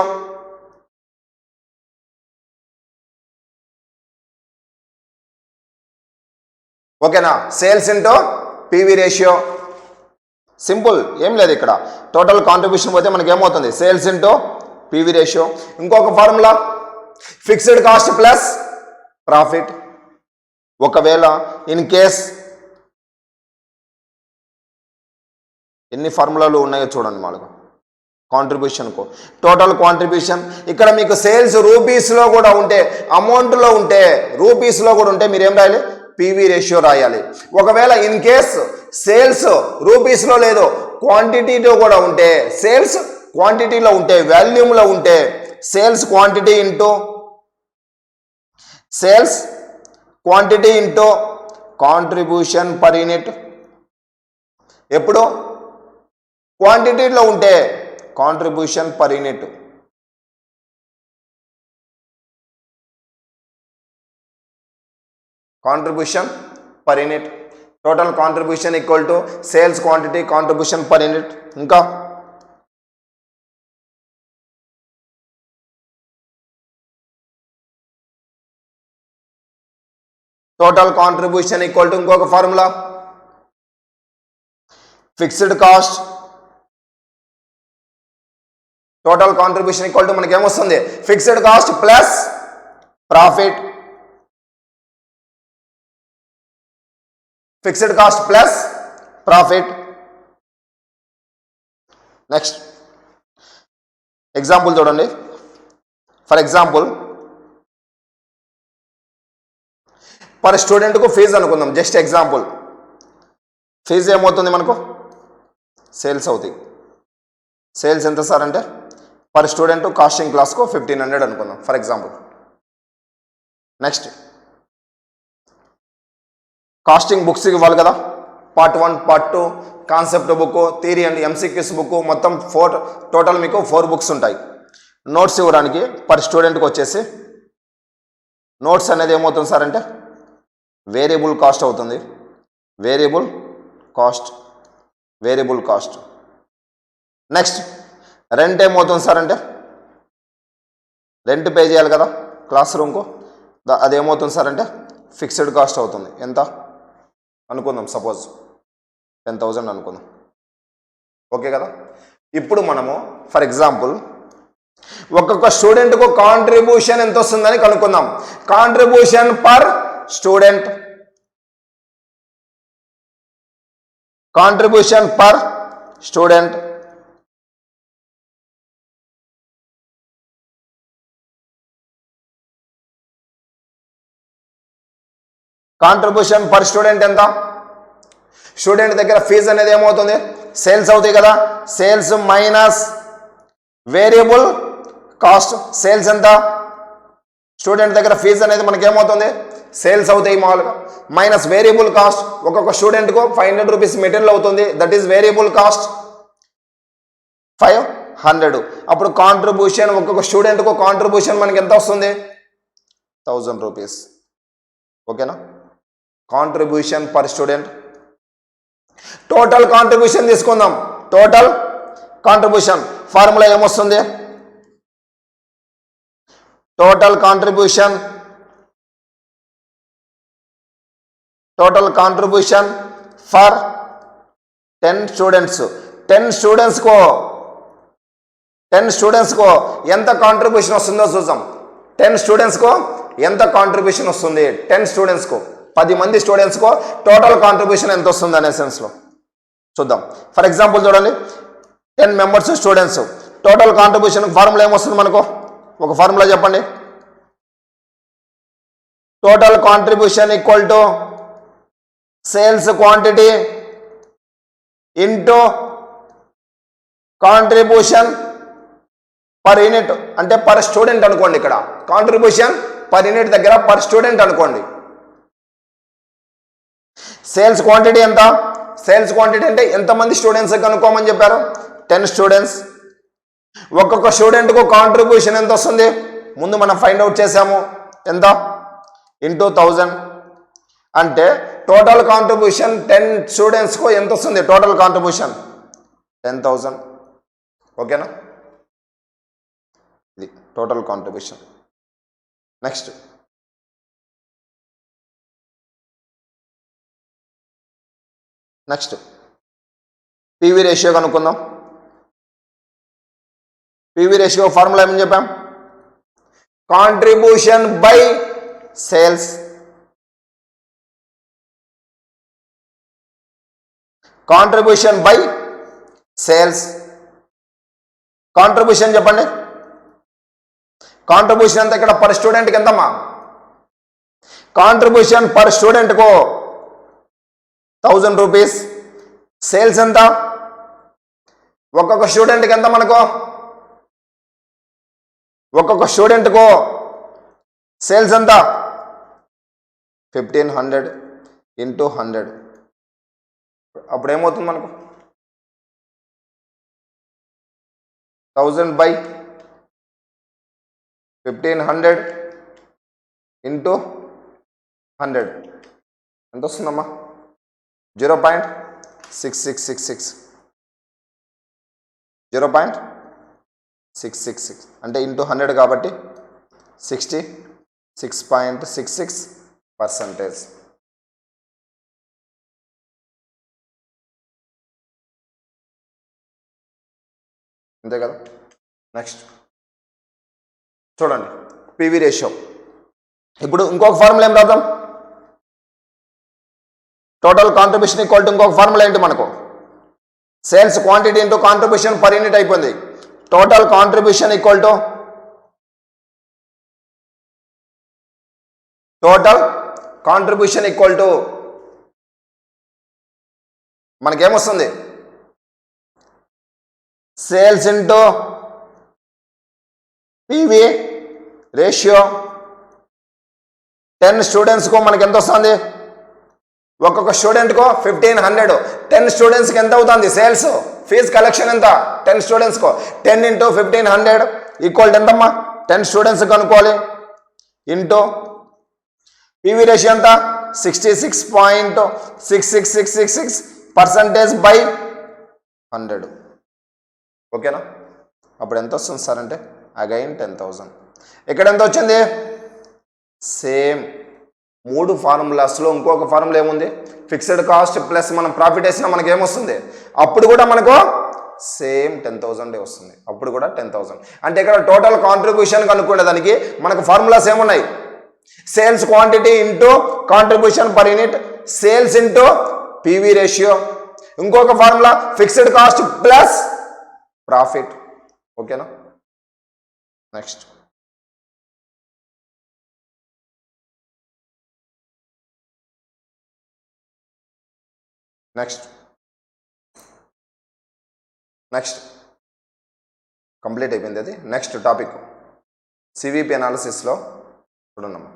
ఓకేనా? Sales into PV ratio. Simple, ఏం లేదు. ఇక్కడ టోటల్ కాంట్రిబ్యూషన్ పోతే మనకి ఏమవుతుంది? Sales into PV ratio. ఇంకొక formula fixed cost plus profit. ఒకవేళ ఇన్ కేస్ ఎన్ని ఫార్ములాలు ఉన్నాయో చూడండి. మాకు కాంట్రిబ్యూషన్కు టోటల్ కాంట్రిబ్యూషన్ ఇక్కడ మీకు సేల్స్ రూపీస్లో కూడా ఉంటే, అమౌంట్లో ఉంటే, రూపీస్లో కూడా ఉంటే మీరు ఏం రాయాలి? పివి రేషియో రాయాలి. ఒకవేళ ఇన్ కేస్ సేల్స్ రూపీస్లో లేదు, క్వాంటిటీలో కూడా ఉంటే, సేల్స్ క్వాంటిటీలో ఉంటే, వాల్యూమ్లో ఉంటే, sales quantity into contribution per unit. ఎప్పుడు క్వాంటిటీలో ఉంటే contribution per unit. Contribution per unit. Total contribution equal to sales quantity contribution per unit. ఇంకా టోటల్ కాంట్రిబ్యూషన్ ఈక్వల్ టు ఇంకొక formula fixed cost. Total contribution equal to మనకి ఏమొస్తుంది? Fixed cost plus profit. Fixed cost plus profit. Next example చూడండి. For example per స్టూడెంట్కు fee అనుకుందాం. Just example. Fee ఏమవుతుంది మనకు? Sales అవుతాయి. Sales ఎంత సార్ అంటే పర్ స్టూడెంట్ కాస్టింగ్ క్లాస్కు 1500 అనుకుందాం for example. Next costing books ఇవ్వాలి కదా, part 1 part 2 concept book, theory and MCQs book, మొత్తం 4 టోటల్ మీకు 4 బుక్స్ ఉంటాయి. నోట్స్ ఇవ్వడానికి పర్ స్టూడెంట్కి వచ్చేసి నోట్స్ అనేది ఏమవుతుంది సార్ అంటే వేరియబుల్ కాస్ట్ అవుతుంది. Variable cost. నెక్స్ట్ రెంట్ ఏమవుతుంది సార్ అంటే రెంట్ పే చేయాలి కదా క్లాస్ రూమ్కు, అదేమవుతుంది సార్ అంటే ఫిక్స్డ్ కాస్ట్ అవుతుంది. ఎంత అనుకుందాం, సపోజ్ 10,000 అనుకుందాం. ఓకే కదా. ఇప్పుడు మనము ఫర్ ఎగ్జాంపుల్ ఒక్కొక్క స్టూడెంట్కు కాంట్రిబ్యూషన్ ఎంత వస్తుందని కనుక్కుందాం. Contribution per student. Contribution per student. Contribution per student ఎంత? స్టూడెంట్ దగ్గర ఫీజు అనేది ఏమవుతుంది? సేల్స్ అవుతాయి కదా. Sales minus variable cost. Sales ఎంత? స్టూడెంట్ దగ్గర ఫీజు అనేది మనకి ఏమవుతుంది? సేల్స్ అవుతాయి మామూలుగా. Minus variable cost. ఒక్కొక్క స్టూడెంట్కు 500 రూపీస్ మెటీరియల్ అవుతుంది. That is variable cost 500. అప్పుడు కాంట్రిబ్యూషన్ ఒక్కొక్క స్టూడెంట్కు కాంట్రిబ్యూషన్ మనకి ఎంత వస్తుంది? 1000 రూపీస్. ఓకేనా. Contribution per student. Total contribution తీసుకుందాం. టోటల్ కాంట్రిబ్యూషన్ ఫార్ములా ఏమొస్తుంది? Total contribution for 10 students. 10 స్టూడెంట్స్కు ఎంత కాంట్రిబ్యూషన్ వస్తుందో చూద్దాం. 10 స్టూడెంట్స్కు ఎంత కాంట్రిబ్యూషన్ వస్తుంది? 10 స్టూడెంట్స్కు 10 మంది స్టూడెంట్స్కు టోటల్ కాంట్రిబ్యూషన్ ఎంత వస్తుంది అనే సెన్స్లో చూద్దాం. ఫర్ ఎగ్జాంపుల్ చూడండి, 10 members students. Total contribution formula ఏమొస్తుంది మనకు? ఒక ఫార్ములా చెప్పండి. Total contribution equal to sales quantity into contribution per unit. అంటే పర్ స్టూడెంట్ అనుకోండి. ఇక్కడ కాంట్రిబ్యూషన్ పర్ యూనిట్ దగ్గర పర్ స్టూడెంట్ అనుకోండి. సేల్స్ క్వాంటిటీ ఎంత? సేల్స్ క్వాంటిటీ అంటే ఎంతమంది స్టూడెంట్స్ కనుక్కోమని చెప్పారు? 10 స్టూడెంట్స్. ఒక్కొక్క స్టూడెంట్కు కాంట్రిబ్యూషన్ ఎంత వస్తుంది? ముందు మనం ఫైండ్ అవుట్ చేసాము. ఎంత? ఇంటూ 1000. అంటే టోటల్ కాంట్రిబ్యూషన్ 10 స్టూడెంట్స్కు ఎంత వస్తుంది? Total contribution 10,000. ఓకేనా. ఇది total contribution. Next PV ratio కనుక్కుందాం. పీవీ రేషియో ఫార్ములా ఏమని చెప్పాం? Contribution by sales. Contribution by sales. Contribution చెప్పండి. కాంట్రిబ్యూషన్ ఎంత ఇక్కడ పర్ స్టూడెంట్కి ఎంతమ్మా? కాంట్రిబ్యూషన్ పర్ స్టూడెంట్కు 1000 రూపీస్. సేల్స్ ఎంత? ఒక్కొక్క స్టూడెంట్కి ఎంత మనకు? ఒక్కొక్క స్టూడెంట్కు సేల్స్ ఎంత? 1500 ఇంటూ 100. అప్పుడు ఏమవుతుంది మనకు? 1000 బై 1500 ఇంటూ 100. ఎంత వస్తుందమ్మా? 0.6666 0.666 అంటే ఇంటూ 100 కాబట్టి 66.66%. అంతే కదా? నెక్స్ట్ చూడండి పివి రేషియో. ఇప్పుడు ఇంకొక ఫార్ములా ఏం రాద్దాం? టోటల్ కాంట్రిబ్యూషన్ ఈక్వల్ టు ఇంకొక ఫార్ములా ఏంటి మనకు? Sales quantity into contribution per unit అయిపోయింది. టోటల్ కాంట్రిబ్యూషన్ ఈక్వల్ టు మనకేమొస్తుంది? Sales into PV ratio. 10 స్టూడెంట్స్కు మనకి ఎంత వస్తుంది? ఒక్కొక్క స్టూడెంట్కు 1500. 10 స్టూడెంట్స్కి ఎంత అవుతుంది సేల్స్? ఫీజు కలెక్షన్ ఎంత? 10 స్టూడెంట్స్కు 10 ఇంటూ 1500 ఈక్వల్ టు ఎంతమ్మా? 10 స్టూడెంట్స్ కనుక్కోవాలి ఇంటూ పివి రేషియో ఎంత? 66.66666% బై 100. ఓకేనా? అప్పుడు ఎంత వస్తుంది సార్ అంటే అగైన్ 10,000. ఇక్కడ ఎంత వచ్చింది? సేమ్ 3 ఫార్ములాస్లో ఇంకొక ఫార్ములా ఏముంది? ఫిక్స్డ్ కాస్ట్ ప్లస్ మనం ప్రాఫిట్ వేసినా మనకి ఏమొస్తుంది? అప్పుడు కూడా మనకు సేమ్ 10,000 వస్తుంది. అప్పుడు కూడా 10,000. అంటే ఇక్కడ టోటల్ కాంట్రిబ్యూషన్ కనుక్కునేదానికి మనకు ఫార్ములాస్ ఏమున్నాయి? Sales quantity into contribution per unit, sales into PV ratio, ఇంకొక formula fixed cost plus profit. ఓకేనా? నెక్స్ట్ కంప్లీట్ అయిపోయింది అది. నెక్స్ట్ టాపిక్ సివిపి అనాలిసిస్లో చూడమ్మా.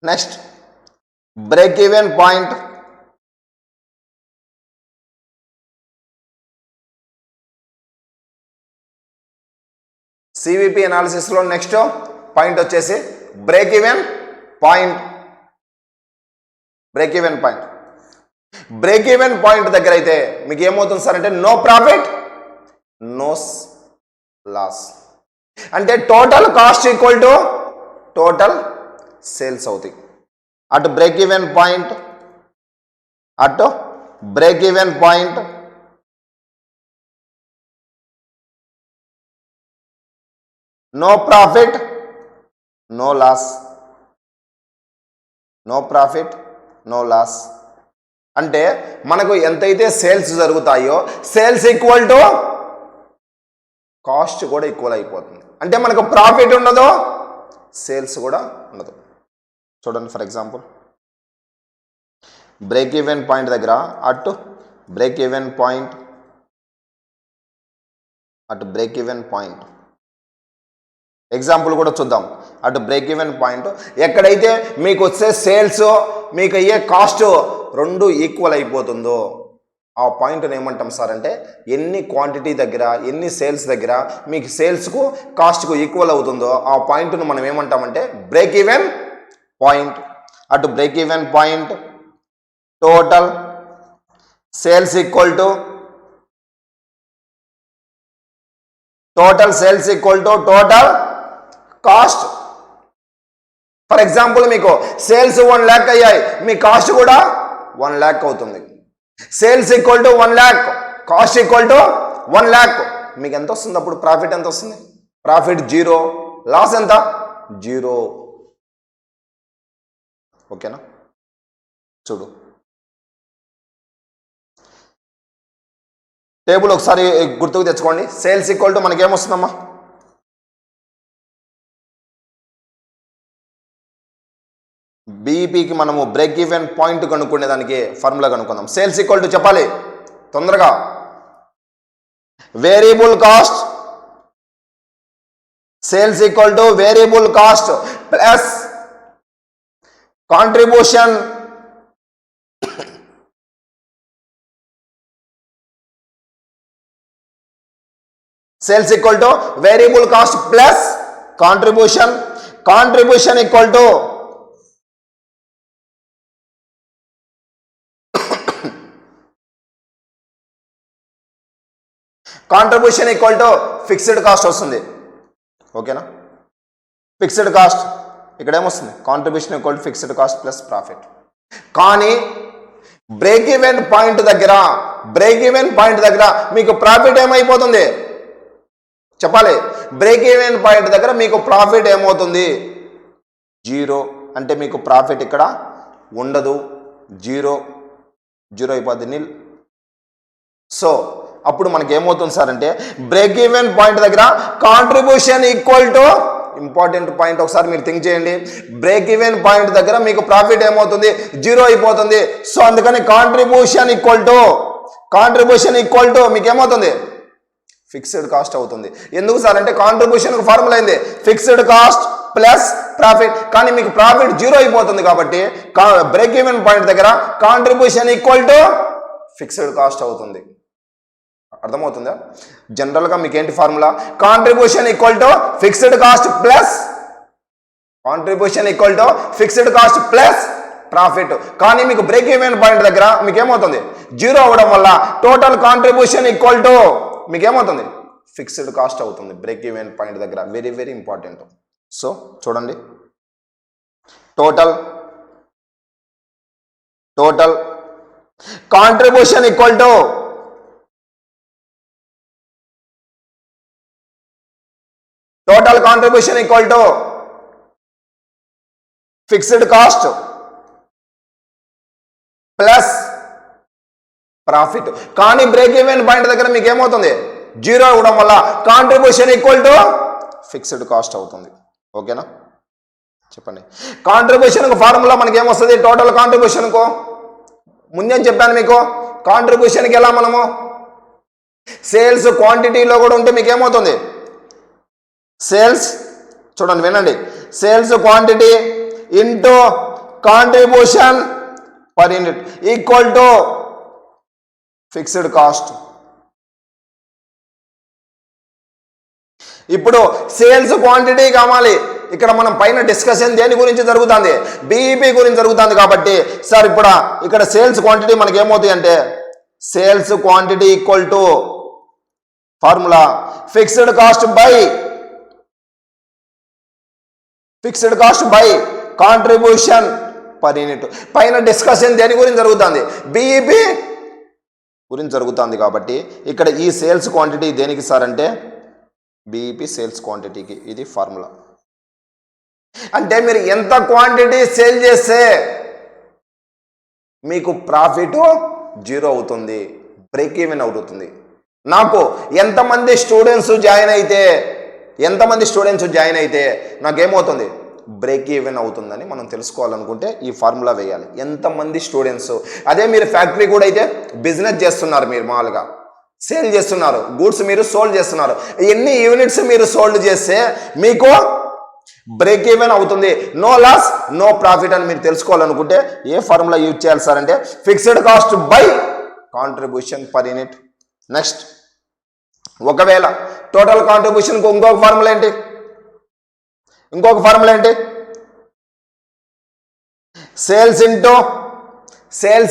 Next break even point. CVP అనాలిసిస్లో నెక్స్ట్ పాయింట్ వచ్చేసి break even point. Break even point దగ్గర అయితే మీకు ఏమవుతుంది సార్ అంటే నో ప్రాఫిట్ నో లాస్. అంటే total cost equal to total sales అవుతాయి. అటు break even point no profit no loss. అంటే మనకు ఎంతైతే సేల్స్ జరుగుతాయో సేల్స్ ఈక్వల్ టు కాస్ట్ కూడా ఈక్వల్ అయిపోతుంది. అంటే మనకు ప్రాఫిట్ ఉండదు, సేల్స్ కూడా ఉండదు. చూడండి for example break even point దగ్గర అటు బ్రేక్ ఈవెన్ పాయింట్ ఎగ్జాంపుల్ కూడా చూద్దాం. అటు బ్రేక్ ఈవెన్ పాయింట్ ఎక్కడైతే మీకు వచ్చే సేల్స్ మీకు అయ్యే కాస్ట్ రెండు ఈక్వల్ అయిపోతుందో ఆ పాయింట్ని ఏమంటాం సార్ అంటే ఎన్ని క్వాంటిటీ దగ్గర ఎన్ని సేల్స్ దగ్గర మీకు సేల్స్కు కాస్ట్కు ఈక్వల్ అవుతుందో ఆ పాయింట్ను మనం ఏమంటామంటే బ్రేక్ ఈవెన్ పాయింట్. అటు break even point total sales equal to total cost. For example మీకు సేల్స్ 1 lakh అయ్యాయి, మీ కాస్ట్ కూడా 1 lakh అవుతుంది. Sales equal to 1 lakh, cost equal to 1 lakh. మీకు ఎంత వస్తుంది? అప్పుడు ప్రాఫిట్ ఎంత వస్తుంది? ప్రాఫిట్ 0, లాస్ ఎంత? 0. ఓకేనా? చూడు టేబుల్ ఒకసారి గుర్తుకు తెచ్చుకోండి. సేల్స్ ఈక్వల్ టు మనకేమొస్తుందమ్మా? బీఈపీకి మనము బ్రేక్ ఈవెన్ పాయింట్ కనుక్కునే దానికి ఫార్ములా కనుక్కుందాం. సేల్స్ ఈక్వల్ టు చెప్పాలి తొందరగా. Variable cost, sales equal to variable cost plus contribution sales equal to variable cost plus contribution, contribution equal to contribution equal to fixed cost వస్తుంది. ఓకేనా? Fixed cost ఇక్కడ ఏమొస్తుంది? Contribution equal to fixed cost plus profit. కానీ break even point దగ్గర మీకు profit ఏమైపోతుంది చెప్పాలి. Break even point దగ్గర మీకు ప్రాఫిట్ ఏమవుతుంది? 0. అంటే మీకు ప్రాఫిట్ ఇక్కడ ఉండదు. 0 అయిపోద్ది, నిల్. సో అప్పుడు మనకి ఏమవుతుంది సార్ అంటే బ్రేక్ ఈవెన్ పాయింట్ దగ్గర contribution equal to, important point ఒకసారి మీరు థింక్ చేయండి. బ్రేక్ ఈవెన్ పాయింట్ దగ్గర మీకు ప్రాఫిట్ ఏమవుతుంది? 0 అయిపోతుంది. సో అందుకని కాంట్రిబ్యూషన్ ఈక్వల్ టు మీకు ఏమవుతుంది? ఫిక్స్డ్ కాస్ట్ అవుతుంది. ఎందుకు సార్ అంటే కాంట్రిబ్యూషన్ ఫార్ములా అయింది ఫిక్స్డ్ కాస్ట్ ప్లస్ ప్రాఫిట్. కానీ మీకు ప్రాఫిట్ 0 అయిపోతుంది కాబట్టి బ్రేక్ ఈవెన్ పాయింట్ దగ్గర contribution equal to fixed cost అవుతుంది. అర్థమవుతుందా? జనరల్గా మీకు ఏంటి formula? Contribution equal to fixed cost plus profit. కానీ మీకు బ్రేక్ ఈవెన్ పాయింట్ దగ్గర మీకు ఏమవుతుంది? 0 అవడం వల్ల టోటల్ కాంట్రిబ్యూషన్ ఈక్వల్ టు మీకు ఏమవుతుంది? ఫిక్స్డ్ కాస్ట్ అవుతుంది బ్రేక్ ఈవెన్ పాయింట్ దగ్గర. Very very important. సో చూడండి, total contribution equal to fixed cost plus profit. కానీ బ్రేక్ ఈవెన్ పాయింట్ దగ్గర మీకు ఏమవుతుంది? 0 అవడం వల్ల contribution equal to fixed cost అవుతుంది. ఓకేనా? చెప్పండి. కాంట్రిబ్యూషన్కు ఫార్ములా మనకి ఏమొస్తుంది? టోటల్ కాంట్రిబ్యూషన్కు ముందే చెప్పాను మీకు. కాంట్రిబ్యూషన్కి ఎలా మనము సేల్స్ క్వాంటిటీలో కూడా ఉంటే మీకు ఏమవుతుంది? సేల్స్ చూడండి, వినండి. Sales quantity into contribution per unit equal to fixed cost. ఇప్పుడు సేల్స్ క్వాంటిటీ కావాలి. ఇక్కడ మనం పైన డిస్కషన్ దేని గురించి జరుగుతుంది? బీఈపీ గురించి జరుగుతుంది. కాబట్టి సార్ ఇప్పుడు ఇక్కడ సేల్స్ క్వాంటిటీ మనకి ఏమవుతాయి అంటే sales quantity equal to formula fixed cost by contribution per unit. పైన డిస్కషన్ దేని గురించి జరుగుతుంది? బీఈపీ గురించి జరుగుతుంది. కాబట్టి ఇక్కడ ఈ సేల్స్ క్వాంటిటీ దేనికి సార్ అంటే బీఈపీ సేల్స్ క్వాంటిటీకి. ఇది ఫార్ములా. అంటే మీరు ఎంత క్వాంటిటీ సేల్ చేస్తే మీకు ప్రాఫిట్ 0 అవుతుంది, బ్రేక్ ఈవెన్ అవుతుంది. నాకు ఎంతమంది స్టూడెంట్స్ జాయిన్ అయితే నాకేమవుతుంది? బ్రేక్ ఈవెన్ అవుతుందని మనం తెలుసుకోవాలనుకుంటే ఈ ఫార్ములా వేయాలి. ఎంతమంది స్టూడెంట్స్. అదే మీరు ఫ్యాక్టరీ కూడా అయితే బిజినెస్ చేస్తున్నారు, మీరు మామూలుగా సేల్ చేస్తున్నారు, గూడ్స్ మీరు సోల్డ్ చేస్తున్నారు. ఎన్ని యూనిట్స్ మీరు సోల్డ్ చేస్తే మీకు బ్రేక్ ఈవెన్ అవుతుంది, నో లాస్ నో ప్రాఫిట్ అని మీరు తెలుసుకోవాలనుకుంటే ఏ ఫార్ములా యూజ్ చేయాలి సార్ అంటే fixed cost by contribution per unit. Next, ఒకవేళ టోటల్ కాంట్రిబ్యూషన్కి ఇంకొక ఫార్ములా ఏంటి? సేల్స్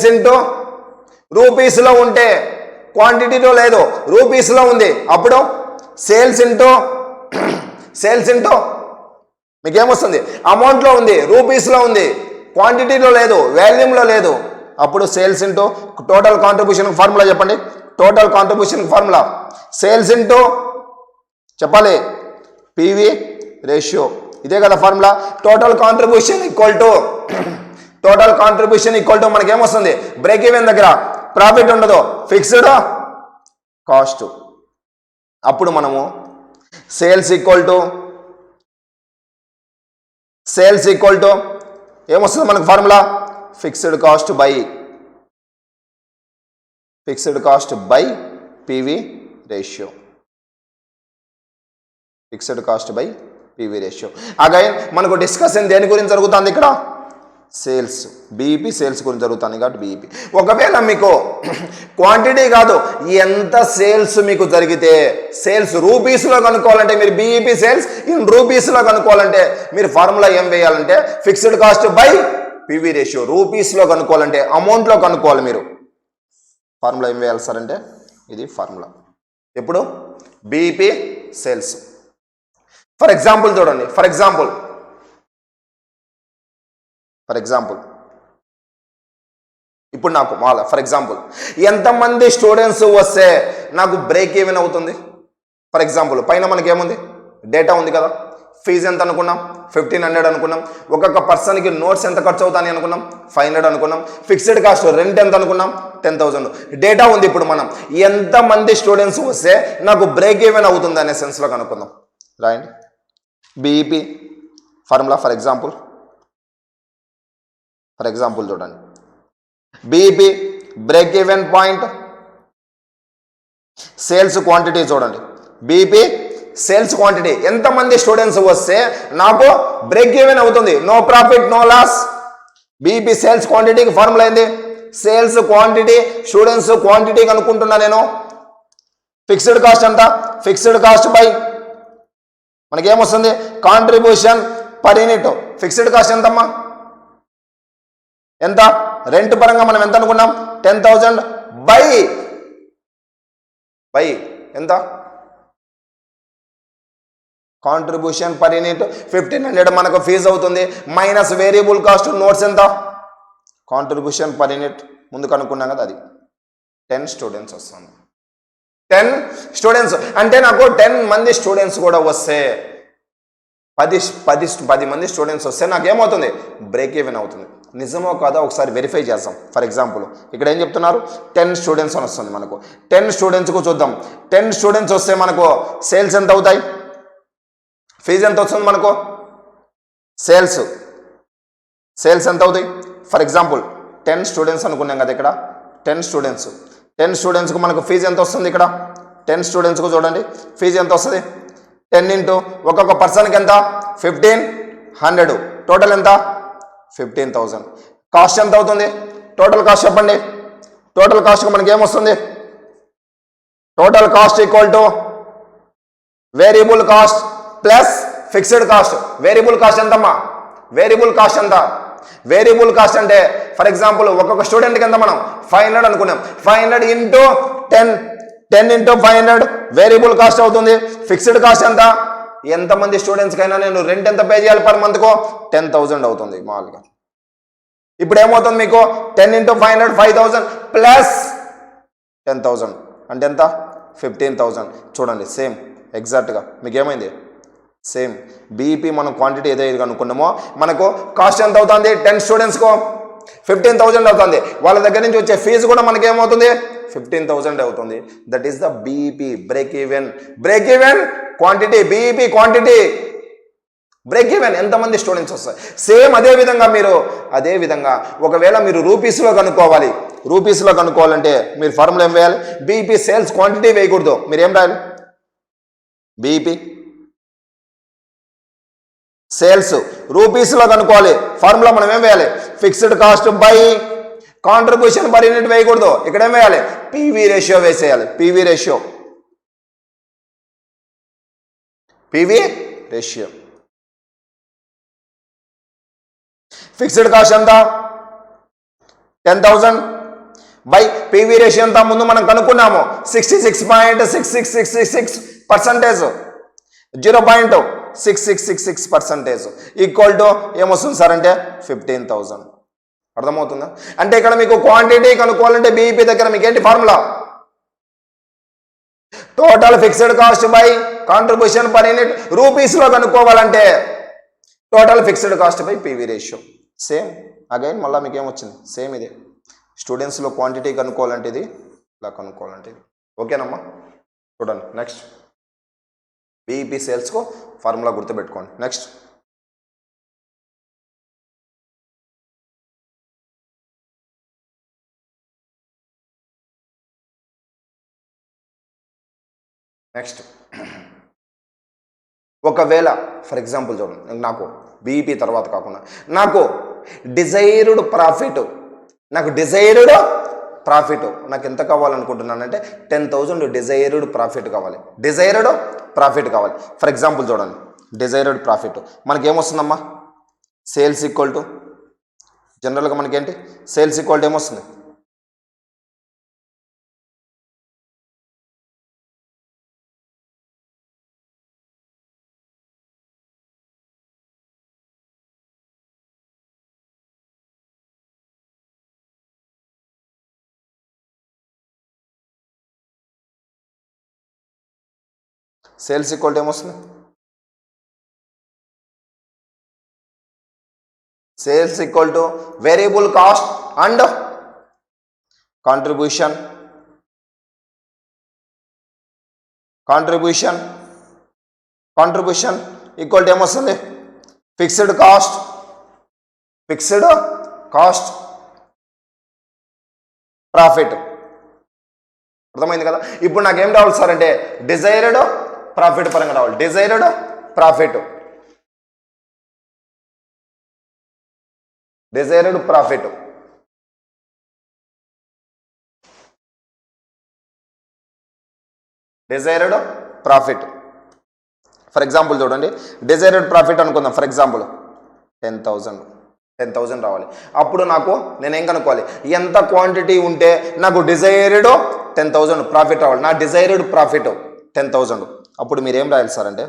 ఇంటూ రూపీస్లో ఉంటే, క్వాంటిటీలో లేదు, రూపీస్లో ఉంది. అప్పుడు సేల్స్ ఇంటూ మీకు ఏమొస్తుంది? అమౌంట్లో ఉంది, రూపీస్లో ఉంది, క్వాంటిటీలో లేదు, వాల్యూమ్లో లేదు. అప్పుడు sales into total contribution formula చెప్పండి. Total contribution formula sales into చెప్పాలి పివి రేషియో. ఇదే కదా formula. Total contribution equal to మనకి ఏమొస్తుంది? బ్రేక్ ఈవెన్ దగ్గర ప్రాఫిట్ ఉండదు, ఫిక్స్డ్ కాస్ట్. అప్పుడు మనము సేల్స్ ఈక్వల్ టు ఏమొస్తుంది మనకు formula? Fixed cost by PV ratio, fixed cost by PV ratio. Again మనకు డిస్కషన్ దేని గురించి జరుగుతుంది ఇక్కడ? సేల్స్, బీఈపీ సేల్స్ గురించి జరుగుతుంది కాబట్టి బీఈపీ. ఒకవేళ మీకు క్వాంటిటీ కాదు ఎంత సేల్స్ మీకు జరిగితే, సేల్స్ రూపీస్లో కనుక్కోవాలంటే మీరు బీఈపీ సేల్స్ ఇన్ రూపీస్లో కనుక్కోవాలంటే మీరు ఫార్ములా ఏం వేయాలంటే fixed cost by PV ratio. రూపీస్లో కనుక్కోవాలంటే అమౌంట్లో కనుక్కోవాలి మీరు. ఫార్ములా ఏం వేయాలి సార్ అంటే ఇది ఫార్ములా. ఎప్పుడు బీఈపీ సేల్స్. ఫర్ ఎగ్జాంపుల్ చూడండి, ఫర్ ఎగ్జాంపుల్ ఇప్పుడు నాకు ఫర్ ఎగ్జాంపుల్ ఎంతమంది స్టూడెంట్స్ వస్తే నాకు బ్రేక్ ఈవెన్ అవుతుంది? ఫర్ ఎగ్జాంపుల్ పైన మనకేముంది డేటా ఉంది కదా, ఫీజు ఎంత అనుకున్నాం 1500 అనుకున్నాం, ఒక్కొక్క పర్సన్కి నోట్స్ ఎంత ఖర్చు అవుతాయని అనుకున్నాం 500 అనుకున్నాం, ఫిక్స్డ్ కాస్ట్ రెంట్ ఎంత అనుకున్నాం 10,000. డేటా ఉంది. ఇప్పుడు మనం ఎంతమంది స్టూడెంట్స్ వస్తే నాకు బ్రేక్ ఈవెన్ అవుతుంది అనే సెన్స్లో కనుక్కుందాం. రాయండి బీఈపీ ఫార్ములా. ఫర్ ఎగ్జాంపుల్ చూడండి, BEP break even point sales quantity చూడండి. బీఈపీ సేల్స్ క్వాంటిటీ ఎంతమంది స్టూడెంట్స్ వస్తే నాకు బ్రేక్ ఈవెన్ అవుతుంది, no profit no loss. BEP sales క్వాంటిటీకి ఫార్ములా ఏంది? సేల్స్ క్వాంటిటీ స్టూడెంట్స్ క్వాంటిటీ కనుక్కుంటున్నా నేను. ఫిక్స్డ్ కాస్ట్ ఎంత? ఫిక్స్డ్ కాస్ట్ బై మనకేమొస్తుంది contribution per unit. Fixed cost ఎంతమ్మా? ఎంత? రెంట్ పరంగా మనం ఎంత అనుకున్నాం 10,000 బై ఎంత? కాంట్రిబ్యూషన్ పర్ యూనిట్ 1500 మనకు ఫీజు అవుతుంది, మైనస్ వేరియబుల్ కాస్ట్ నోట్స్ ఎంత? కాంట్రిబ్యూషన్ పర్ యూనిట్ ముందు కనుక్కున్నాం కదా, అది 10 స్టూడెంట్స్ వస్తుంది. 10 స్టూడెంట్స్ అంటే నాకు 10 మంది స్టూడెంట్స్ కూడా వస్తే 10 మంది స్టూడెంట్స్ వస్తే నాకేమవుతుంది బ్రేక్ ఈవెన్ అవుతుంది. నిజమో కాదా ఒకసారి వెరిఫై చేద్దాం. ఫర్ ఎగ్జాంపుల్ ఇక్కడ ఏం చెప్తున్నారు 10 స్టూడెంట్స్ అని వస్తుంది మనకు. 10 స్టూడెంట్స్కు చూద్దాం. 10 స్టూడెంట్స్ వస్తే మనకు సేల్స్ ఎంత అవుతాయి? ఫీజు ఎంత వస్తుంది మనకు? సేల్స్ ఎంత అవుతాయి? ఫర్ ఎగ్జాంపుల్ 10 స్టూడెంట్స్ అనుకున్నాం కదా ఇక్కడ. 10 స్టూడెంట్స్కు మనకు ఫీజు ఎంత వస్తుంది? ఇక్కడ 10 స్టూడెంట్స్కు చూడండి ఫీజు ఎంత వస్తుంది? 10 ఇంటూ ఒక్కొక్క పర్సన్కి ఎంత 1500, టోటల్ ఎంత 15,000. కాస్ట్ ఎంత అవుతుంది? టోటల్ కాస్ట్ చెప్పండి. టోటల్ కాస్ట్కి మనకి ఏమొస్తుంది? Total cost equal to variable cost plus fixed cost. Variable cost ఎంతమ్మా? వేరియబుల్ కాస్ట్ ఎంత? వేరియబుల్ కాస్ట్ అంటే ఫర్ ఎగ్జాంపుల్ ఒక్కొక్క స్టూడెంట్కి ఎంత మనం 500 అనుకున్నాం. 500 ఇంటూ 10 ఇంటూ 500 వేరియబుల్ కాస్ట్ అవుతుంది. ఫిక్స్డ్ కాస్ట్ ఎంత? ఎంతమంది స్టూడెంట్స్కైనా నేను రెంట్ ఎంత పే చేయాలి పర్ మంత్కు? 10,000 అవుతుంది మామూలుగా. ఇప్పుడు ఏమవుతుంది మీకు 10 ఇంటూ 500 5,000 ప్లస్ 10,000 అంటే ఎంత 15,000. చూడండి సేమ్ ఎగ్జాక్ట్గా మీకు ఏమైంది సేమ్. బీఈపీ మనం క్వాంటిటీ ఏదైతే అనుకున్నామో మనకు కాస్ట్ ఎంత అవుతుంది? 10 స్టూడెంట్స్కు 15,000 అవుతుంది. వాళ్ళ దగ్గర నుంచి వచ్చే ఫీజు కూడా మనకి ఏమవుతుంది 15,000 అవుతుంది. That is the BEP break even. Break even quantity, BEP quantity, break even ఎంతమంది స్టూడెంట్స్ వస్తాయి. సేమ్ అదే విధంగా ఒకవేళ మీరు రూపీస్లో కనుక్కోవాలి. రూపీస్లో కనుక్కోవాలంటే మీరు ఫార్ములా ఏం వేయాలి? బీఈపీ సేల్స్ క్వాంటిటీ వేయకూడదు. మీరు ఏం రాయాలి? బీఈపీ సేల్స్ రూపీస్లో కనుక్కోవాలి. ఫార్ములా మనం ఏం వేయాలి? Fixed cost by contribution per unit వేయకూడదు. ఇక్కడ ఏం వేయాలి? పివి రేషియో వేసేయాలి. PV ratio. ఫిక్స్డ్ కాస్ట్ ఎంత 10,000 బై పివి రేషియో ఎంత ముందు మనం కనుక్కున్నాము 66.6666%, 0.6666% ఈక్వల్ టు ఏమొస్తుంది సార్ అంటే 15,000. అర్థమవుతుందా? అంటే ఇక్కడ మీకు క్వాంటిటీ కనుక్కోవాలంటే బీఈపీ దగ్గర మీకు ఏంటి formula? Total fixed cost by contribution per unit. రూపీస్లో కనుక్కోవాలంటే total fixed cost by PV ratio. Same again మళ్ళీ మీకు ఏమొచ్చింది సేమ్ ఇదే. స్టూడెంట్స్లో క్వాంటిటీ కనుక్కోవాలంటే ఇది, ఇలా కనుక్కోవాలంటే ఇది. ఓకేనమ్మా? చూడండి నెక్స్ట్ బీఈపీ సేల్స్కు ఫార్ములా గుర్తుపెట్టుకోండి. నెక్స్ట్ నెక్స్ట్ ఒకవేళ ఫర్ ఎగ్జాంపుల్ చూడండి, నాకు బీఈపీ తర్వాత కాకుండా నాకు డిజైర్డ్ ప్రాఫిట్ నాకు ఎంత కావాలనుకుంటున్నానంటే 10,000 డిజైర్డ్ ప్రాఫిట్ కావాలి. ఫర్ ఎగ్జాంపుల్ చూడండి, డిజైర్డ్ ప్రాఫిట్ మనకేమొస్తుందమ్మా, సేల్స్ ఈక్వల్ టు జనరల్గా మనకేంటి సేల్స్ ఈక్వల్ టు ఏమొస్తుంది, సేల్స్ ఈక్వల్ టు ఏమొస్తుంది, sales equal to variable cost and contribution equal to ఏమొస్తుంది, ఫిక్స్డ్ కాస్ట్ ప్రాఫిట్. అర్థమైంది కదా. ఇప్పుడు నాకేం రావాలి సార్ అంటే డిజైర్డ్ ప్రాఫిట్ పరంగా రావాలి. డిజైర్డ్ ప్రాఫిట్ ఫర్ ఎగ్జాంపుల్ చూడండి, డిజైర్డ్ ప్రాఫిట్ అనుకుందాం. ఫర్ ఎగ్జాంపుల్ 10,000 రావాలి. అప్పుడు నాకు నేనేం కనుక్కోవాలి, ఎంత క్వాంటిటీ ఉంటే నాకు డిజైర్డ్ 10,000 ప్రాఫిట్ రావాలి. నా డిజైర్డ్ ప్రాఫిట్ 10,000. అప్పుడు మీరేం రాయాలి సార్ అంటే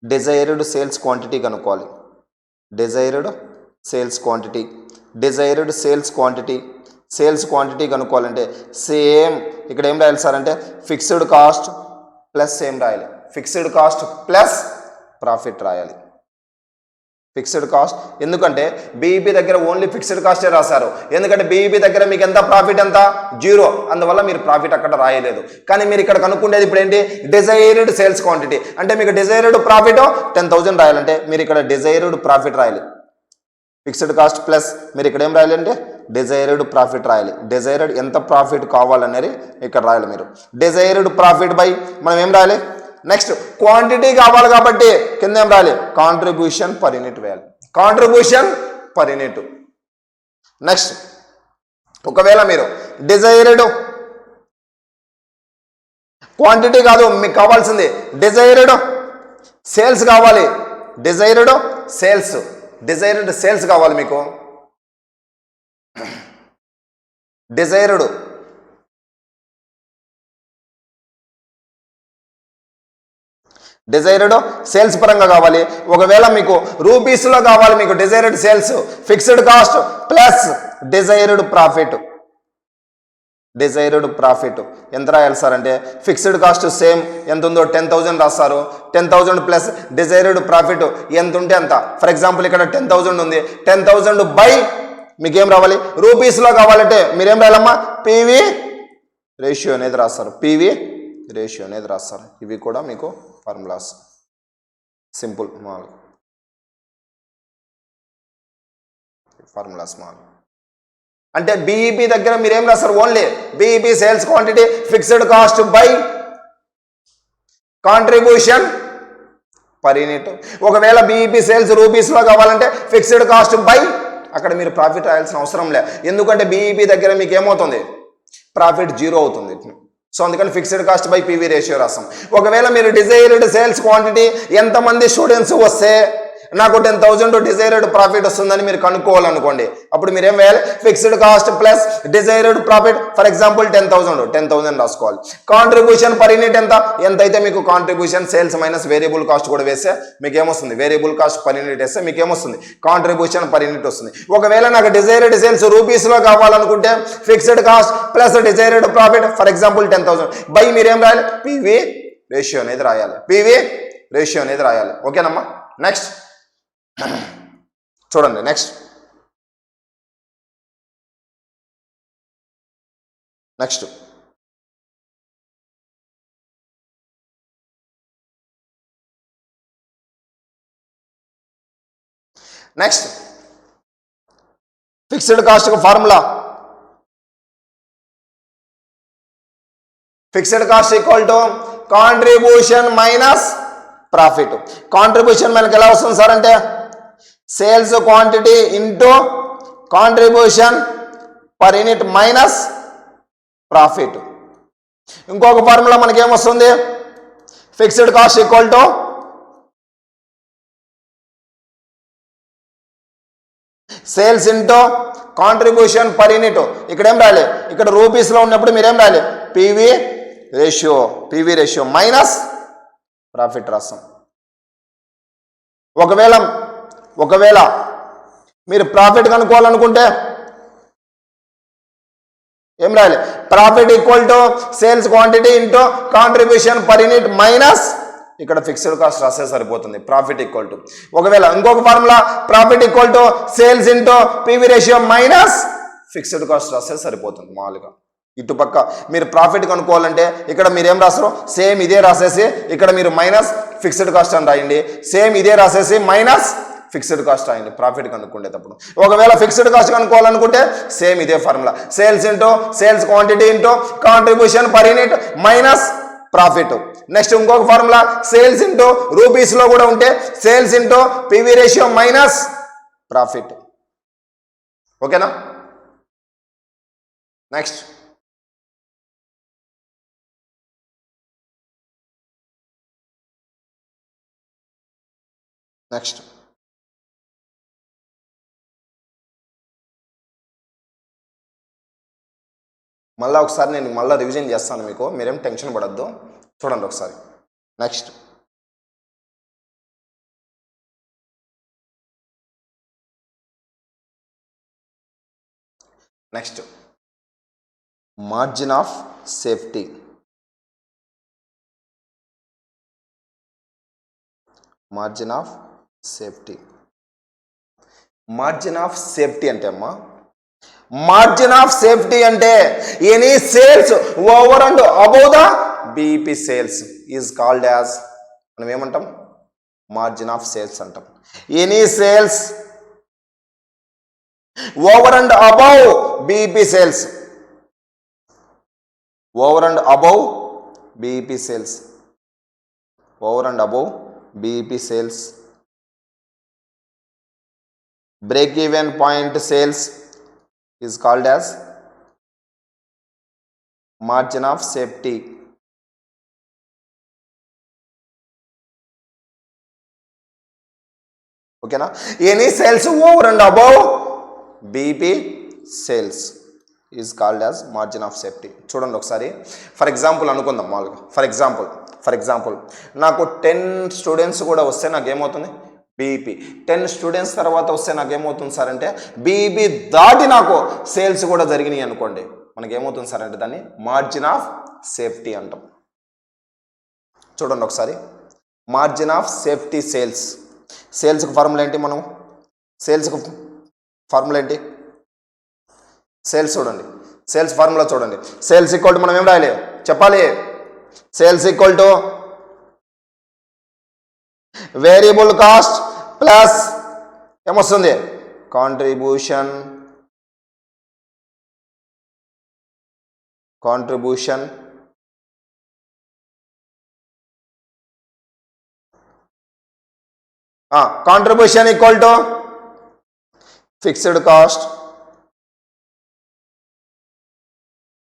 డిజైర్డ్ సేల్స్ క్వాంటిటీ కనుక్కోవాలి. డిజైర్డ్ సేల్స్ క్వాంటిటీ కనుక్కోవాలంటే సేమ్ ఇక్కడ ఏం రాయాలి సార్ అంటే ఫిక్స్డ్ కాస్ట్ ప్లస్ ఏం రాయాలి, ఫిక్స్డ్ కాస్ట్ ప్లస్ ప్రాఫిట్ రాయాలి. ఫిక్స్డ్ కాస్ట్, ఎందుకంటే బీఈపీ దగ్గర ఓన్లీ ఫిక్స్డ్ కాస్టే రాశారు. ఎందుకంటే బీఈపీ దగ్గర మీకు ఎంత ప్రాఫిట్ ఎంత 0, అందువల్ల మీరు ప్రాఫిట్ అక్కడ రాయలేదు. కానీ మీరు ఇక్కడ కనుక్కుండేది ఇప్పుడు ఏంటి, డిజైర్డ్ సేల్స్ క్వాంటిటీ. అంటే మీకు డిజైర్డ్ ప్రాఫిట్ 10,000 రాయాలంటే మీరు ఇక్కడ డిజైర్డ్ ప్రాఫిట్ రాయాలి. ఫిక్స్డ్ కాస్ట్ ప్లస్ మీరు ఇక్కడ ఏం రాయాలి అంటే డిజైర్డ్ ప్రాఫిట్ రాయాలి. డిజైర్డ్ ఎంత ప్రాఫిట్ కావాలనేది ఇక్కడ రాయాలి. మీరు డిజైర్డ్ ప్రాఫిట్ బై మనం ఏం రాయాలి, నెక్స్ట్ క్వాంటిటీ కావాలి కాబట్టి కింద ఏం రాయాలి, కాంట్రిబ్యూషన్ పర్ యూనిట్ వేయాలి. నెక్స్ట్ ఒకవేళ మీరు డిజైర్డ్ క్వాంటిటీ కాదు, మీకు కావాల్సింది డిజైర్డ్ సేల్స్ కావాలి. డిజైర్డ్ సేల్స్ కావాలి మీకు. డిజైర్డ్ సేల్స్ పరంగా కావాలి. ఒకవేళ మీకు రూపీస్లో కావాలి, మీకు desired sales fixed cost plus desired profit ఎంత రాయాలి సార్ అంటే ఫిక్స్డ్ కాస్ట్ సేమ్ ఎంత ఉందో 10,000 రాస్తారు. 10,000 ప్లస్ డిజైర్డ్ ప్రాఫిట్ ఎంత ఉంటే అంత. ఫర్ ఎగ్జాంపుల్ ఇక్కడ 10,000 ఉంది, 10,000 బై మీకేం రావాలి, రూపీస్లో కావాలంటే మీరేం రాయాలమ్మా, పీవీ రేషియో అనేది రాస్తారు. ఇవి కూడా మీకు ఫార్ములాస్, సింపుల్ ఫార్ములాస్ అంటే బీఈపీ దగ్గర మీరేం రాస్తారు, only BEP sales quantity fixed cost by contribution per unit. ఒకవేళ బీఈపీ సేల్స్ రూపీస్లో కావాలంటే ఫిక్స్డ్ కాస్ట్ బై, అక్కడ మీరు ప్రాఫిట్ రాయాల్సిన అవసరం లే, ఎందుకంటే బీఈపీ దగ్గర మీకు ఏమవుతుంది, ప్రాఫిట్ 0 అవుతుంది. సో అందుకని fixed cost by PV ratio రాస్తాం. ఒకవేళ మీరు డిజైర్డ్ సేల్స్ క్వాంటిటీ ఎంతమంది స్టూడెంట్స్ వస్తే నాకు 10,000 డిజైర్డ్ ప్రాఫిట్ వస్తుందని మీరు కనుక్కోవాలనుకోండి, అప్పుడు మీరేం వేయాలి, fixed cost plus desired profit. For example 10,000 రాసుకోవాలి. కాంట్రిబ్యూషన్ పర్ యూనిట్ ఎంతైతే మీకు contribution sales minus variable cost కూడా వేస్తే మీకు ఏమొస్తుంది, వేరియబుల్ కాస్ట్ పర్ యూనిట్ వేస్తే మీకు ఏమొస్తుంది, కాంట్రిబ్యూషన్ పర్ యూనిట్ వస్తుంది. ఒకవేళ నాకు డిజైర్డ్ సేల్స్ రూపీస్లో కావాలనుకుంటే fixed cost plus desired profit for example 10,000 by మీరేం రాయాలి, పీవీ రేషియో అనేది రాయాలి. ఓకేనమ్మా. నెక్స్ట్ చూడండి, next fixed cost formula, fixed cost equal to contribution minus profit. Contribution మనకి ఎలా వస్తుంది సార్ అంటే sales quantity into contribution per unit minus profit. ఇంకొక ఫార్ములా మనకి ఏమొస్తుంది, fixed cost equal to sales into contribution per unit. ఇక్కడ ఏం రాయాలి, ఇక్కడ రూపీస్లో ఉన్నప్పుడు మీరేం రాయాలి, పివి రేషియో మైనస్ ప్రాఫిట్ రాస్తాం. ఒకవేళ మీరు ప్రాఫిట్ కనుక్కోవాలనుకుంటే ఏం రాయాలి, profit equal to sales quantity into contribution per unit minus ఇక్కడ ఫిక్స్డ్ కాస్ట్ రాసే సరిపోతుంది. ప్రాఫిట్ ఈక్వల్ టు ఒకవేళ ఇంకొక formula profit equal to sales into PV ratio minus fixed cost రాసే సరిపోతుంది. మామూలుగా ఇటుపక్క మీరు ప్రాఫిట్ కనుక్కోవాలంటే ఇక్కడ మీరు ఏం రాస్తారు, సేమ్ ఇదే రాసేసి ఇక్కడ మీరు మైనస్ ఫిక్స్డ్ కాస్ట్ అని రాయండి, సేమ్ ఇదే రాసేసి మైనస్ ఫిక్స్డ్ కాస్ట్ రాయండి ప్రాఫిట్ కనుక్కుండేటప్పుడు. ఒకవేళ ఫిక్స్డ్ కాస్ట్ కనుక్కోవాలనుకుంటే సేమ్ ఇదే formula, sales into sales quantity into contribution per unit minus profit. Next ఇంకొక ఫార్ములా సేల్స్ ఇంటూ రూపీస్లో కూడా ఉంటే sales into PV ratio minus profit. ఓకేనా? నెక్స్ట్ మళ్ళీ ఒకసారి నేను మళ్ళీ రివిజన్ చేస్తాను మీకు, మీరేం టెన్షన్ పడద్దు. చూడండి ఒకసారి. Next margin of safety. Margin of safety అంటే అమ్మా, మార్జిన్ ఆఫ్ సేఫ్టీ అంటే any sales over and above the BEP sales is called as, మనం ఏమంటాం, మార్జిన్ ఆఫ్ సేల్స్ అంటాం. Any sales over and above BEP sales, over and above BEP sales, over and above BEP sales, break even point sales is called as margin of safety. Okay na? Any sales over and above BEP sales is called as margin of safety. చూడండి ఒకసారి. For example అనుకుందాం మామూలుగా. For example నాకు 10 students కూడా వస్తే నాకేమవుతుంది, BEP. 10 students తర్వాత వస్తే నాకేమవుతుంది sir అంటే బీఈపీ దాటి నాకు సేల్స్ కూడా జరిగినాయి అనుకోండి, మనకేమవుతుంది సార్ అంటే దాన్ని మార్జిన్ ఆఫ్ సేఫ్టీ అంటాం. చూడండి ఒకసారి. మార్జిన్ ఆఫ్ సేఫ్టీ సేల్స్కి ఫార్ములా ఏంటి, మనం సేల్స్కి ఫార్ములా ఏంటి, సేల్స్ చూడండి, సేల్స్ ఫార్ములా చూడండి. సేల్స్ ఈక్వల్ టు మనం ఏం రాయాలి చెప్పాలి, sales equal to variable cost plus ఏమొస్తుంది, contribution contribution equal to fixed cost,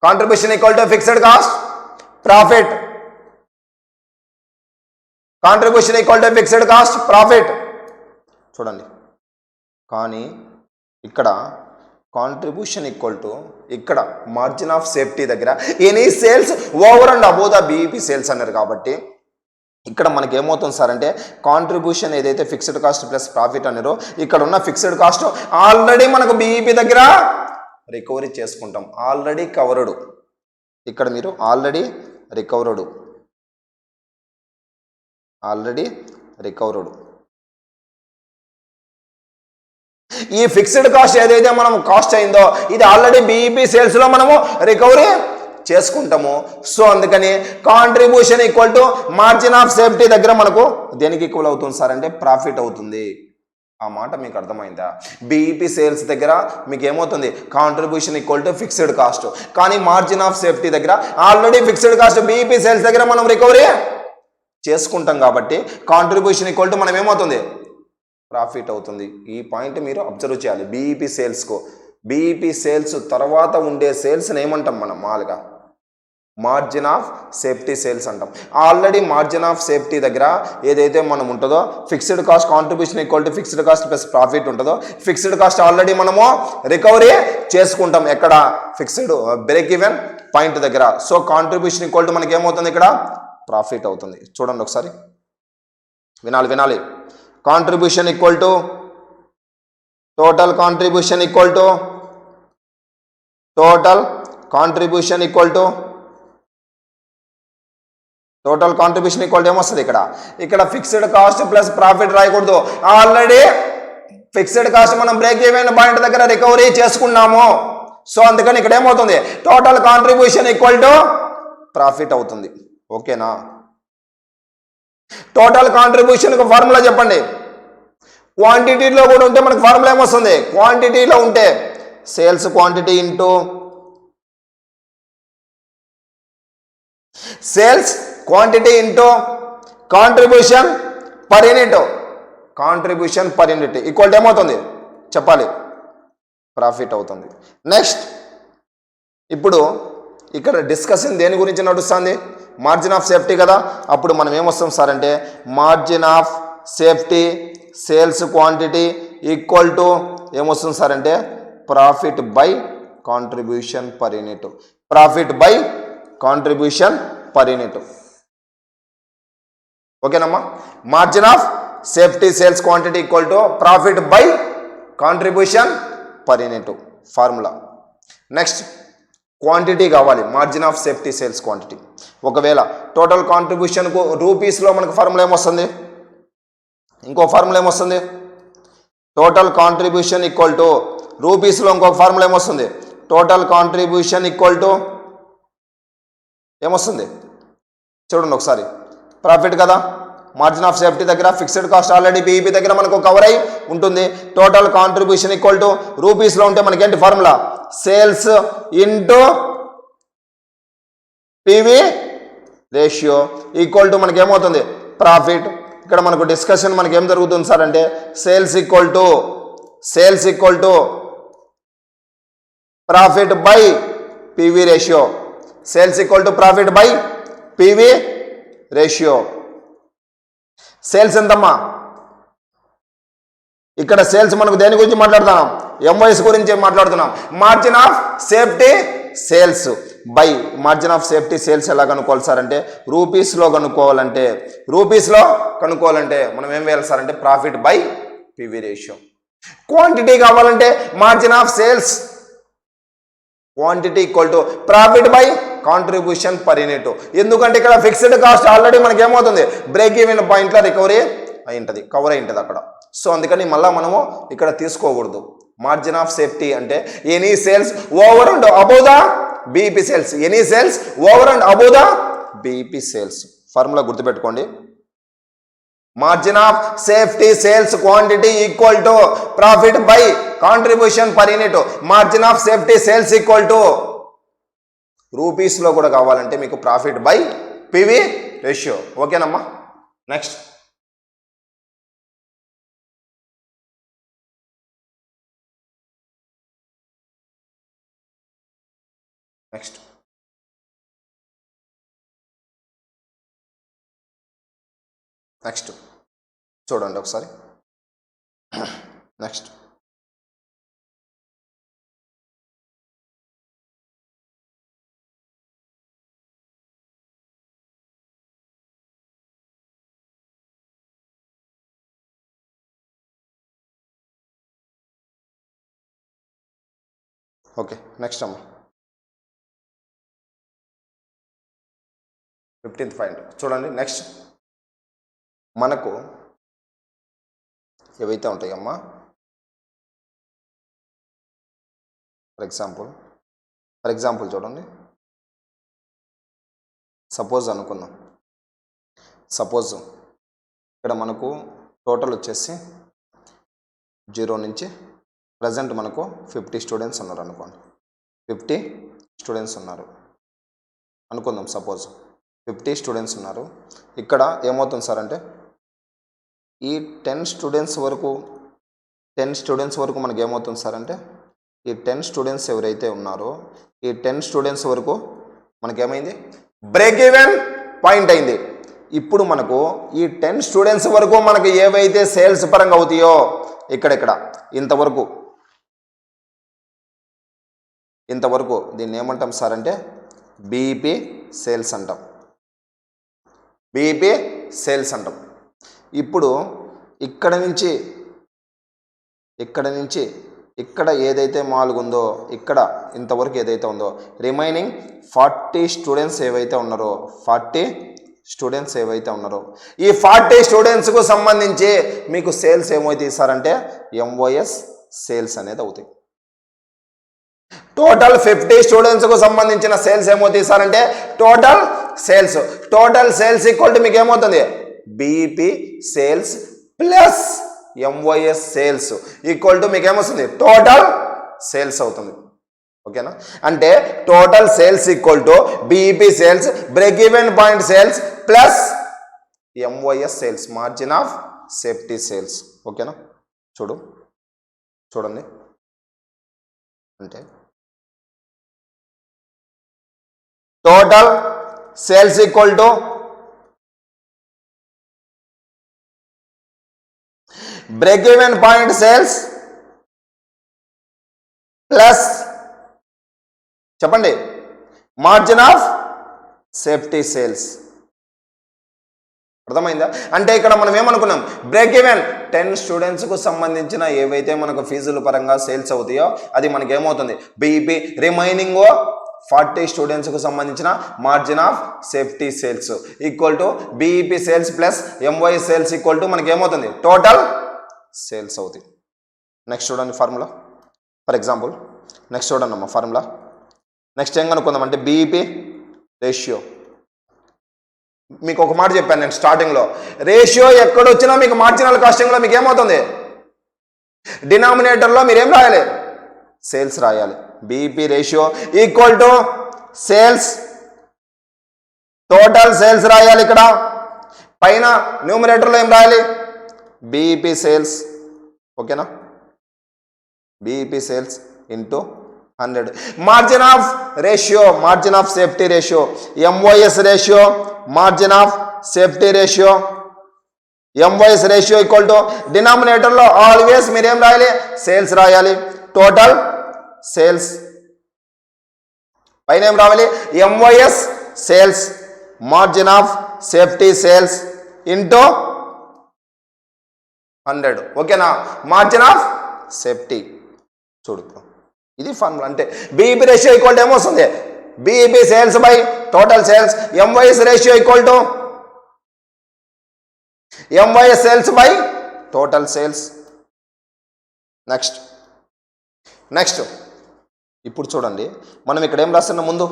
contribution equal to fixed cost profit, contribution equal to fixed cost profit. చూడండి, కానీ ఇక్కడ కాంట్రిబ్యూషన్ ఈక్వల్ టు ఇక్కడ మార్జిన్ ఆఫ్ సేఫ్టీ దగ్గర any sales over and above the BEP sales అన్నారు కాబట్టి ఇక్కడ మనకి ఏమవుతుంది సార్ అంటే కాంట్రిబ్యూషన్ ఏదైతే ఫిక్స్డ్ కాస్ట్ ప్లస్ ప్రాఫిట్ అన్నారో ఇక్కడ ఉన్న ఫిక్స్డ్ కాస్ట్ ఆల్రెడీ మనకు బీఈపీ దగ్గర రికవరీ చేసుకుంటాం, ఆల్రెడీ కవర్డ్. ఇక్కడ మీరు ఆల్రెడీ రికవర్డ్ ఈ ఫిక్స్డ్ కాస్ట్ ఏదైతే మనం కాస్ట్ అయిందో ఇది ఆల్రెడీ బీఈపీ సేల్స్లో మనము రికవరీ చేసుకుంటాము. సో అందుకని contribution equal to margin of safety దగ్గర మనకు దేనికి ఈక్వల్ అవుతుంది సార్ అంటే ప్రాఫిట్ అవుతుంది. ఆ మాట మీకు అర్థమైందా? బీఈపీ సేల్స్ దగ్గర మీకు ఏమవుతుంది, contribution equal to fixed cost. కానీ మార్జిన్ ఆఫ్ సేఫ్టీ దగ్గర already fixed cost BEP sales దగ్గర మనం రికవరీ చేసుకుంటాం కాబట్టి కాంట్రిబ్యూషన్ ఈక్వల్ టు మనం ఏమవుతుంది, ప్రాఫిట్ అవుతుంది. ఈ పాయింట్ మీరు అబ్జర్వ్ చేయాలి. బీఈపీ సేల్స్ తర్వాత ఉండే సేల్స్ని ఏమంటాం మనం మామూలుగా, మార్జిన్ ఆఫ్ సేఫ్టీ సేల్స్ అంటాం. ఆల్రెడీ మార్జిన్ ఆఫ్ సేఫ్టీ దగ్గర ఏదైతే మనం ఉంటుందో fixed cost contribution equal to fixed cost plus profit ఉంటుందో, ఫిక్స్డ్ కాస్ట్ ఆల్రెడీ మనము రికవరీ చేసుకుంటాం. ఎక్కడ, ఫిక్స్డ్ బ్రేక్ ఈవెన్ పాయింట్ దగ్గర. సో కాంట్రిబ్యూషన్ ఈక్వల్ టు మనకి ఏమవుతుంది, ఇక్కడ ప్రాఫిట్ అవుతుంది. చూడండి ఒకసారి, వినాలి. Contribution equal to total contribution equal to total contribution equal to ఏమొస్తుంది ఇక్కడ ఫిక్స్డ్ కాస్ట్ ప్లస్ ప్రాఫిట్ రాయకూడదు. ఆల్రెడీ ఫిక్స్డ్ కాస్ట్ మనం బ్రేక్ ఈవెన్ పాయింట్ దగ్గర రికవరీ చేసుకున్నాము. సో అందుకని ఇక్కడ ఏమవుతుంది, total contribution equal to profit అవుతుంది. ఓకేనా? టోటల్ కాంట్రిబ్యూషన్కి ఫార్ములా చెప్పండి. క్వాంటిటీలో కూడా ఉంటే మనకు ఫార్ములా ఏమొస్తుంది, క్వాంటిటీలో ఉంటే sales quantity into sales quantity into contribution per unit equal to ఏమవుతుంది చెప్పాలి, ప్రాఫిట్ అవుతుంది. నెక్స్ట్, ఇప్పుడు ఇక్కడ డిస్కషన్ దేని గురించి నడుస్తుంది, మార్జిన్ ఆఫ్ సేఫ్టీ కదా. అప్పుడు మనం ఏమొస్తాం సార్ అంటే, margin of safety sales quantity equal to ఏమొస్తుంది సార్ అంటే, profit by contribution per unit. ఓకేనమ్మా? Margin of safety sales quantity equal to profit by contribution per unit formula. Next, quantity కావాలి, margin of safety sales quantity. ఒకవేళ total కాంట్రిబ్యూషన్కు రూపీస్లో మనకు formula ఏమొస్తుంది, ఇంకో ఫార్ములా ఏమొస్తుంది, టోటల్ కాంట్రిబ్యూషన్ ఈక్వల్ టు రూపీస్లో ఇంకొక ఫార్ములా ఏమొస్తుంది, టోటల్ కాంట్రిబ్యూషన్ ఈక్వల్ టు ఏమొస్తుంది చూడండి ఒకసారి, ప్రాఫిట్ కదా. మార్జిన్ ఆఫ్ సేఫ్టీ దగ్గర ఫిక్స్డ్ కాస్ట్ ఆల్రెడీ బీఈపీ దగ్గర మనకు కవర్ అయి ఉంటుంది. టోటల్ కాంట్రిబ్యూషన్ ఈక్వల్ టు రూపీస్లో ఉంటే మనకేంటి formula, sales into PV ratio equal to మనకి ఏమవుతుంది, ప్రాఫిట్. ఇక్కడ మనకు డిస్కషన్ మనకి ఏం జరుగుతుంది సార్ అంటే, sales equal to profit by PV ratio. Sales equal to profit by PV ratio. Sales ఎంతమ్మా, ఇక్కడ సేల్స్ మనకు దేని గురించి మాట్లాడుతున్నాం, ఎంవైఎస్ గురించి మాట్లాడుతున్నాం. Margin of safety sales by margin of safety sales ఎలా కనుక్కోవాలి సార్ అంటే, రూపీస్లో కనుక్కోవాలంటే మనం ఏం వేయాలి సార్ అంటే, profit by PV ratio. Quantity కావాలంటే margin of sales quantity equal to profit by contribution per unit. ఎందుకంటే ఇక్కడ ఫిక్స్డ్ కాస్ట్ ఆల్రెడీ మనకి ఏమవుతుంది, బ్రేక్ ఈవెన్ పాయింట్లో రికవరీ అయి ఉంటుంది, కవర్ అయి ఉంటుంది అక్కడ. సో అందుకని మళ్ళీ మనము ఇక్కడ తీసుకోకూడదు. మార్జిన్ ఆఫ్ సేఫ్టీ అంటే any sales over and above the BEP sales, formula గుర్తుపెట్టుకోండి. Margin of safety sales quantity equal to profit by contribution per unit. Margin of safety sales equal to రూపీస్లో కూడా కావాలంటే మీకు ప్రాఫిట్ బై పివి రేషియో. ఓకేనమ్మా? Next, చూడండి ఒకసారి. Next, okay. Next అమ్మా, 15th point చూడండి. నెక్స్ట్, మనకు ఏవైతే ఉంటాయమ్మా, ఫర్ ఎగ్జాంపుల్ చూడండి. సపోజ్ అనుకుందాం, ఇక్కడ మనకు టోటల్ వచ్చేసి 0 నుంచి ప్రజెంట్ మనకు 50 స్టూడెంట్స్ ఉన్నారు అనుకోండి. 50 స్టూడెంట్స్ ఉన్నారు అనుకుందాం. సపోజ్ 50 స్టూడెంట్స్ ఉన్నారు. ఇక్కడ ఏమవుతుంది సార్ అంటే ఈ 10 స్టూడెంట్స్ వరకు మనకి ఏమవుతుంది సార్ అంటే ఈ 10 స్టూడెంట్స్ ఎవరైతే ఉన్నారో ఈ 10 స్టూడెంట్స్ వరకు మనకేమైంది, బ్రేక్ ఈవెన్ పాయింట్ అయింది. ఇప్పుడు మనకు ఈ 10 స్టూడెంట్స్ వరకు మనకు ఏవైతే సేల్స్ పరంగా అవుతాయో ఇక్కడ ఇంతవరకు దీన్ని ఏమంటాం సార్ అంటే బీఈపీ సేల్స్ అంటాం. బీఈపీ సేల్స్ అంటాం. ఇప్పుడు ఇక్కడ నుంచి ఇక్కడ ఏదైతే మాల్గా ఉందో ఇక్కడ ఇంతవరకు ఏదైతే ఉందో రిమైనింగ్ 40 స్టూడెంట్స్ ఏవైతే ఉన్నారో ఈ 40 స్టూడెంట్స్కు సంబంధించి మీకు సేల్స్ ఏమవుతాయి సార్ అంటే ఎంఓఎస్ సేల్స్ అనేది అవుతాయి. టోటల్ 50 స్టూడెంట్స్కు సంబంధించిన సేల్స్ ఏమవుతాయి సార్ అంటే టోటల్ సేల్స్ ఈక్వల్ టు మీకు ఏమవుతుంది, BEP sales plus MOS sales equal to మీకు ఏమొస్తుంది, టోటల్ సేల్స్ అవుతుంది. ఓకేనా? అంటే total sales equal to BEP sales, break even point sales plus MOS sales, margin of safety sales. ఓకేనా? చూడండి అంటే total sales equal to break even point sales plus చెప్పండి margin of safety sales. అర్థమైందా? అంటే ఇక్కడ మనం ఏమనుకున్నాం, బ్రేక్ ఈవెన్ 10 స్టూడెంట్స్కు సంబంధించిన ఏవైతే మనకు ఫీజుల పరంగా సేల్స్ అవుతాయో అది మనకి ఏమవుతుంది, బీఈపీ. రిమైనింగ్ 40 స్టూడెంట్స్కు సంబంధించిన margin of safety sales equal to BEP sales plus MOS sales equal to మనకి ఏమవుతుంది, టోటల్ సేల్స్ అవుతుంది. నెక్స్ట్ చూడండి ఫార్ములా. ఫర్ ఎగ్జాంపుల్ నెక్స్ట్ చూడండి అమ్మా ఫార్ములా. నెక్స్ట్ ఏం కనుక్కుందాం అంటే బీఈపీ రేషియో. మీకు ఒక మాట చెప్పాను నేను స్టార్టింగ్లో, రేషియో ఎక్కడొచ్చినా మీకు మార్జినల్ కాస్టింగ్లో మీకు ఏమవుతుంది, డినామినేటర్లో మీరేం రాయాలి, సేల్స్ రాయాలి. BEP ratio equal to sales, total sales రాయాలి. ఇక్కడ పైన న్యూమినేటర్లో ఏం రాయాలి, బీఈపీ సేల్స్. ఓకేనా? BEP sales into 100. Margin of ratio, margin of safety ratio, MOS ratio, margin of safety ratio, MOS ratio equal to డినామినేటర్లో ఆల్వేస్ మీరేం రాయాలి, సేల్స్ రాయాలి. టోటల్ సేల్స్ పైన ఏం రావాలి, MOS sales margin of safety sales into 100. ఓకేనా? Margin of safety. చూడు ఇది ఫార్ములా. అంటే బీఈపీ రేషియో ఈక్వల్ టు ఏమొస్తుంది, BEP sales by total sales, MOS ratio equal to MOS sales by total sales. Next ఇప్పుడు చూడండి మనం ఇక్కడ ఏం రాస్తున్నాం, ముందు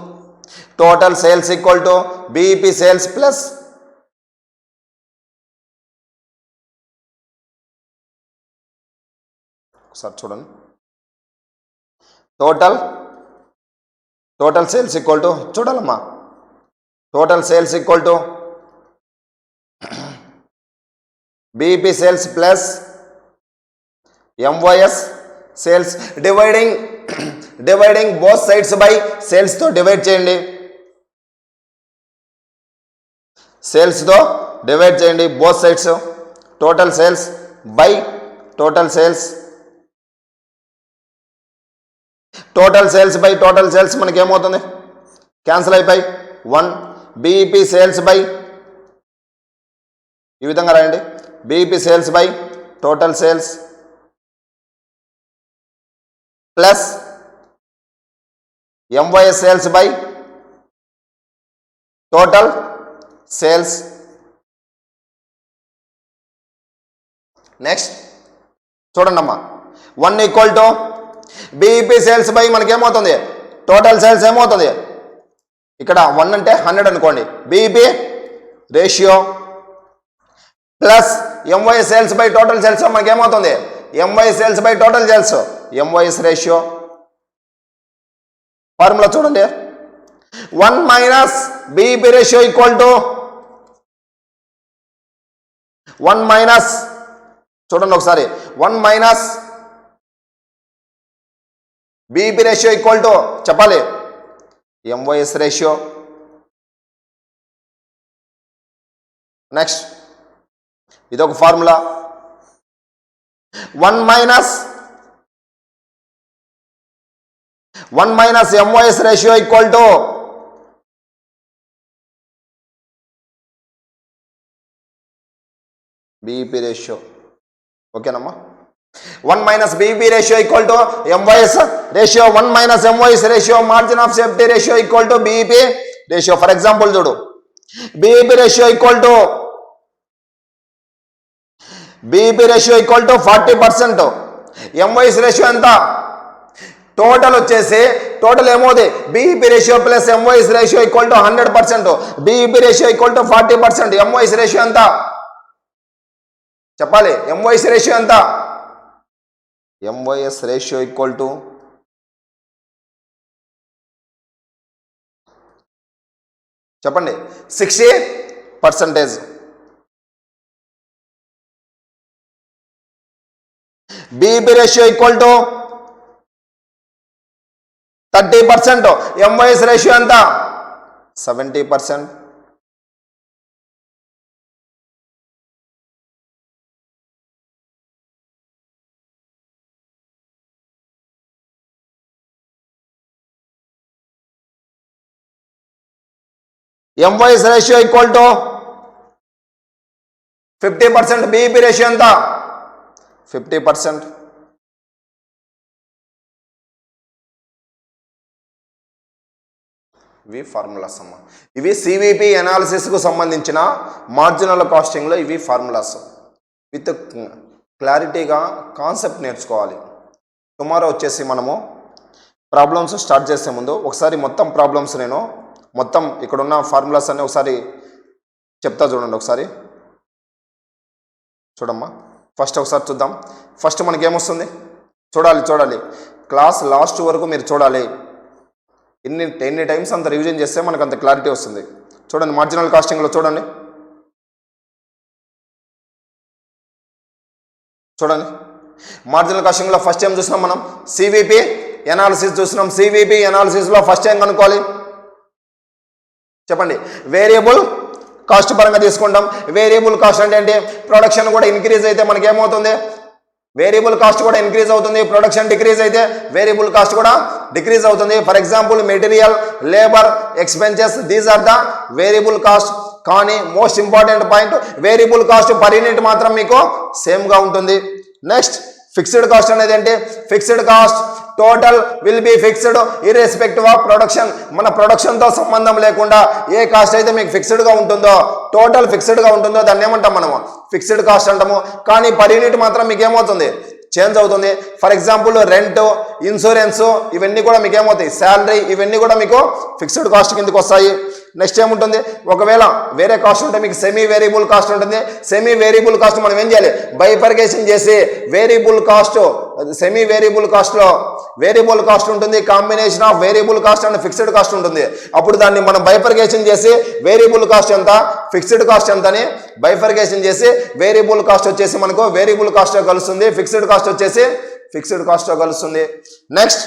total sales equal to BEP sales plus ఒకసారి చూడండి, టోటల్ సేల్స్ ఈక్వల్ టు చూడాలమ్మా, total sales equal to BEP sales plus MOS sales. Dividing both sides by సేల్స్తో డివైడ్ చేయండి, సేల్స్తో డివైడ్ చేయండి both sides. Total sales by total sales, total sales by total sales మనకి ఏమవుతుంది, cancel అయిపోయి 1. BEP sales by ఈ విధంగా రాయండి, BEP sales by total sales plus MOS sales by total sales. Next చూడండి అమ్మా, 1 equal to BEP sales by మనకేమవుతుంది, total sales ఏమవుతుంది, ఇక్కడ 1 అంటే 100 అనుకోండి, BEP ratio plus MOS sales by total sales మనకేమవుతుంది, MY sales by total sales, MYS ratio formula చూడండి. 1 minus BEP ratio equal to 1 minus చూడండి ఒకసారి 1 minus BEP ratio equal to చెప్పాలి ఎంవైఎస్ రేషియో. నెక్స్ట్ ఇదొక formula. 1 minus MYS ratio equal to BEP ratio. ఓకేనమ్మా. 1 minus BEP ratio equal to MYS ratio. 1 minus MYS ratio margin of safety ratio equal to BEP ratio. For example చూడు, BEP ratio equal to 40%. MYS ratio ఎంత? Total వచ్చేసి total ఏమవుతుంది? BEP ratio plus MYS ratio equal to 100%. BEP ratio equal to 40%. MYS ratio ఎంత చెప్పాలి? MYS ratio ఎంత? MYS ratio equal to చెప్పండి 60%. BEP ratio equal to 30%. MYS ratio ఎంత? 70%. MYS ratio equal to 50%. BEP ratio ఎంత? 50%. ఇవి formulas అమ్మా. ఇవి CVP అనాలిసిస్కు సంబంధించిన మార్జినల్ కాస్టింగ్లో ఇవి ఫార్ములాస్. విత్ క్లారిటీగా కాన్సెప్ట్ నేర్చుకోవాలి. టుమారో వచ్చేసి మనము ప్రాబ్లమ్స్ స్టార్ట్ చేసే ముందు ఒకసారి మొత్తం ప్రాబ్లమ్స్ నేను మొత్తం ఇక్కడున్న ఫార్ములాస్ అన్నీ ఒకసారి చెప్తా చూడండి. ఒకసారి చూడమ్మా. ఫస్ట్ ఒకసారి చూద్దాం. ఫస్ట్ మనకేమొస్తుంది చూడాలి. క్లాస్ లాస్ట్ వరకు మీరు చూడాలి. ఎన్ని టైమ్స్ అంత రివిజన్ చేస్తే మనకు అంత క్లారిటీ వస్తుంది. చూడండి మార్జినల్ కాస్టింగ్లో చూడండి. మార్జినల్ కాస్టింగ్లో ఫస్ట్ ఏం చూసినాం మనం? సివిపి ఎనాలిసిస్ చూసినాం. సివిపి ఎనాలిసిస్లో ఫస్ట్ ఏం కనుక్కోవాలి చెప్పండి? వేరియబుల్ కాస్ట్ పరంగా తీసుకుంటాం. వేరియబుల్ కాస్ట్ అంటే ఏంటి? ప్రొడక్షన్ కూడా ఇంక్రీజ్ అయితే మనకేమవుతుంది? వేరియబుల్ కాస్ట్ కూడా ఇంక్రీజ్ అవుతుంది. ప్రొడక్షన్ డిక్రీజ్ అయితే వేరియబుల్ కాస్ట్ కూడా డిక్రీజ్ అవుతుంది. For example material, labour, expenses, these are the variable cost. కానీ most important point, variable cost per unit మాత్రం మీకు సేమ్గా ఉంటుంది. నెక్స్ట్ ఫిక్స్డ్ కాస్ట్ అనేది ఏంటి? Fixed cost total will be fixed irrespective of production. మన ప్రొడక్షన్తో సంబంధం లేకుండా ఏ కాస్ట్ అయితే మీకు ఫిక్స్డ్గా ఉంటుందో, టోటల్ ఫిక్స్డ్గా ఉంటుందో దాన్ని ఏమంటాం మనము? ఫిక్స్డ్ కాస్ట్ అంటాము. కానీ పర్ యూనిట్ మాత్రం మీకు ఏమవుతుంది? చేంజ్ అవుతుంది. ఫర్ ఎగ్జాంపుల్ రెంట్, ఇన్సూరెన్స్ ఇవన్నీ కూడా మీకు ఏమవుతాయి? శాలరీ ఇవన్నీ కూడా మీకు ఫిక్స్డ్ కాస్ట్ కిందకి వస్తాయి. నెక్స్ట్ ఏముంటుంది? ఒకవేళ వేరే కాస్ట్ ఉంటే మీకు సెమీ వేరియబుల్ కాస్ట్ ఉంటుంది. సెమీ వేరియబుల్ కాస్ట్ మనం ఏం చేయాలి? బైఫర్కేషన్ చేసి వేరియబుల్ కాస్ట్, సెమీ వేరియబుల్ కాస్ట్లో వేరియబుల్ కాస్ట్ ఉంటుంది, combination of variable cost and fixed cost ఉంటుంది. అప్పుడు దాన్ని మనం బైఫర్కేషన్ చేసి వేరియబుల్ కాస్ట్ ఎంత, ఫిక్స్డ్ కాస్ట్ ఎంత అని బైఫర్కేషన్ చేసి వేరియబుల్ కాస్ట్ వచ్చేసి మనకు వేరియబుల్ కాస్ట్ కలుస్తుంది, ఫిక్స్డ్ కాస్ట్ వచ్చేసి ఫిక్స్డ్ కాస్ట్ కలుస్తుంది. నెక్స్ట్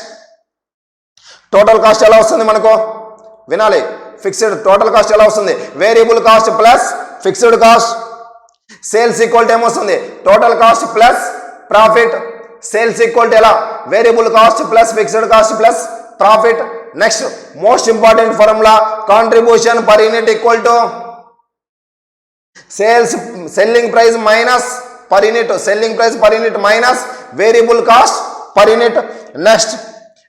టోటల్ కాస్ట్ ఎలా వస్తుంది మనకు? వినాలి. ఫిక్స్డ్ టోటల్ కాస్ట్ ఎలా వస్తుంది? Variable cost plus fixed cost. Sales equal to ఏమొస్తుంది? Total cost plus profit. Sales equal to ఎలా? Variable cost plus fixed cost plus profit. Next most important formula, contribution per unit equal to selling price minus per unit, selling price per unit minus variable cost per unit. Next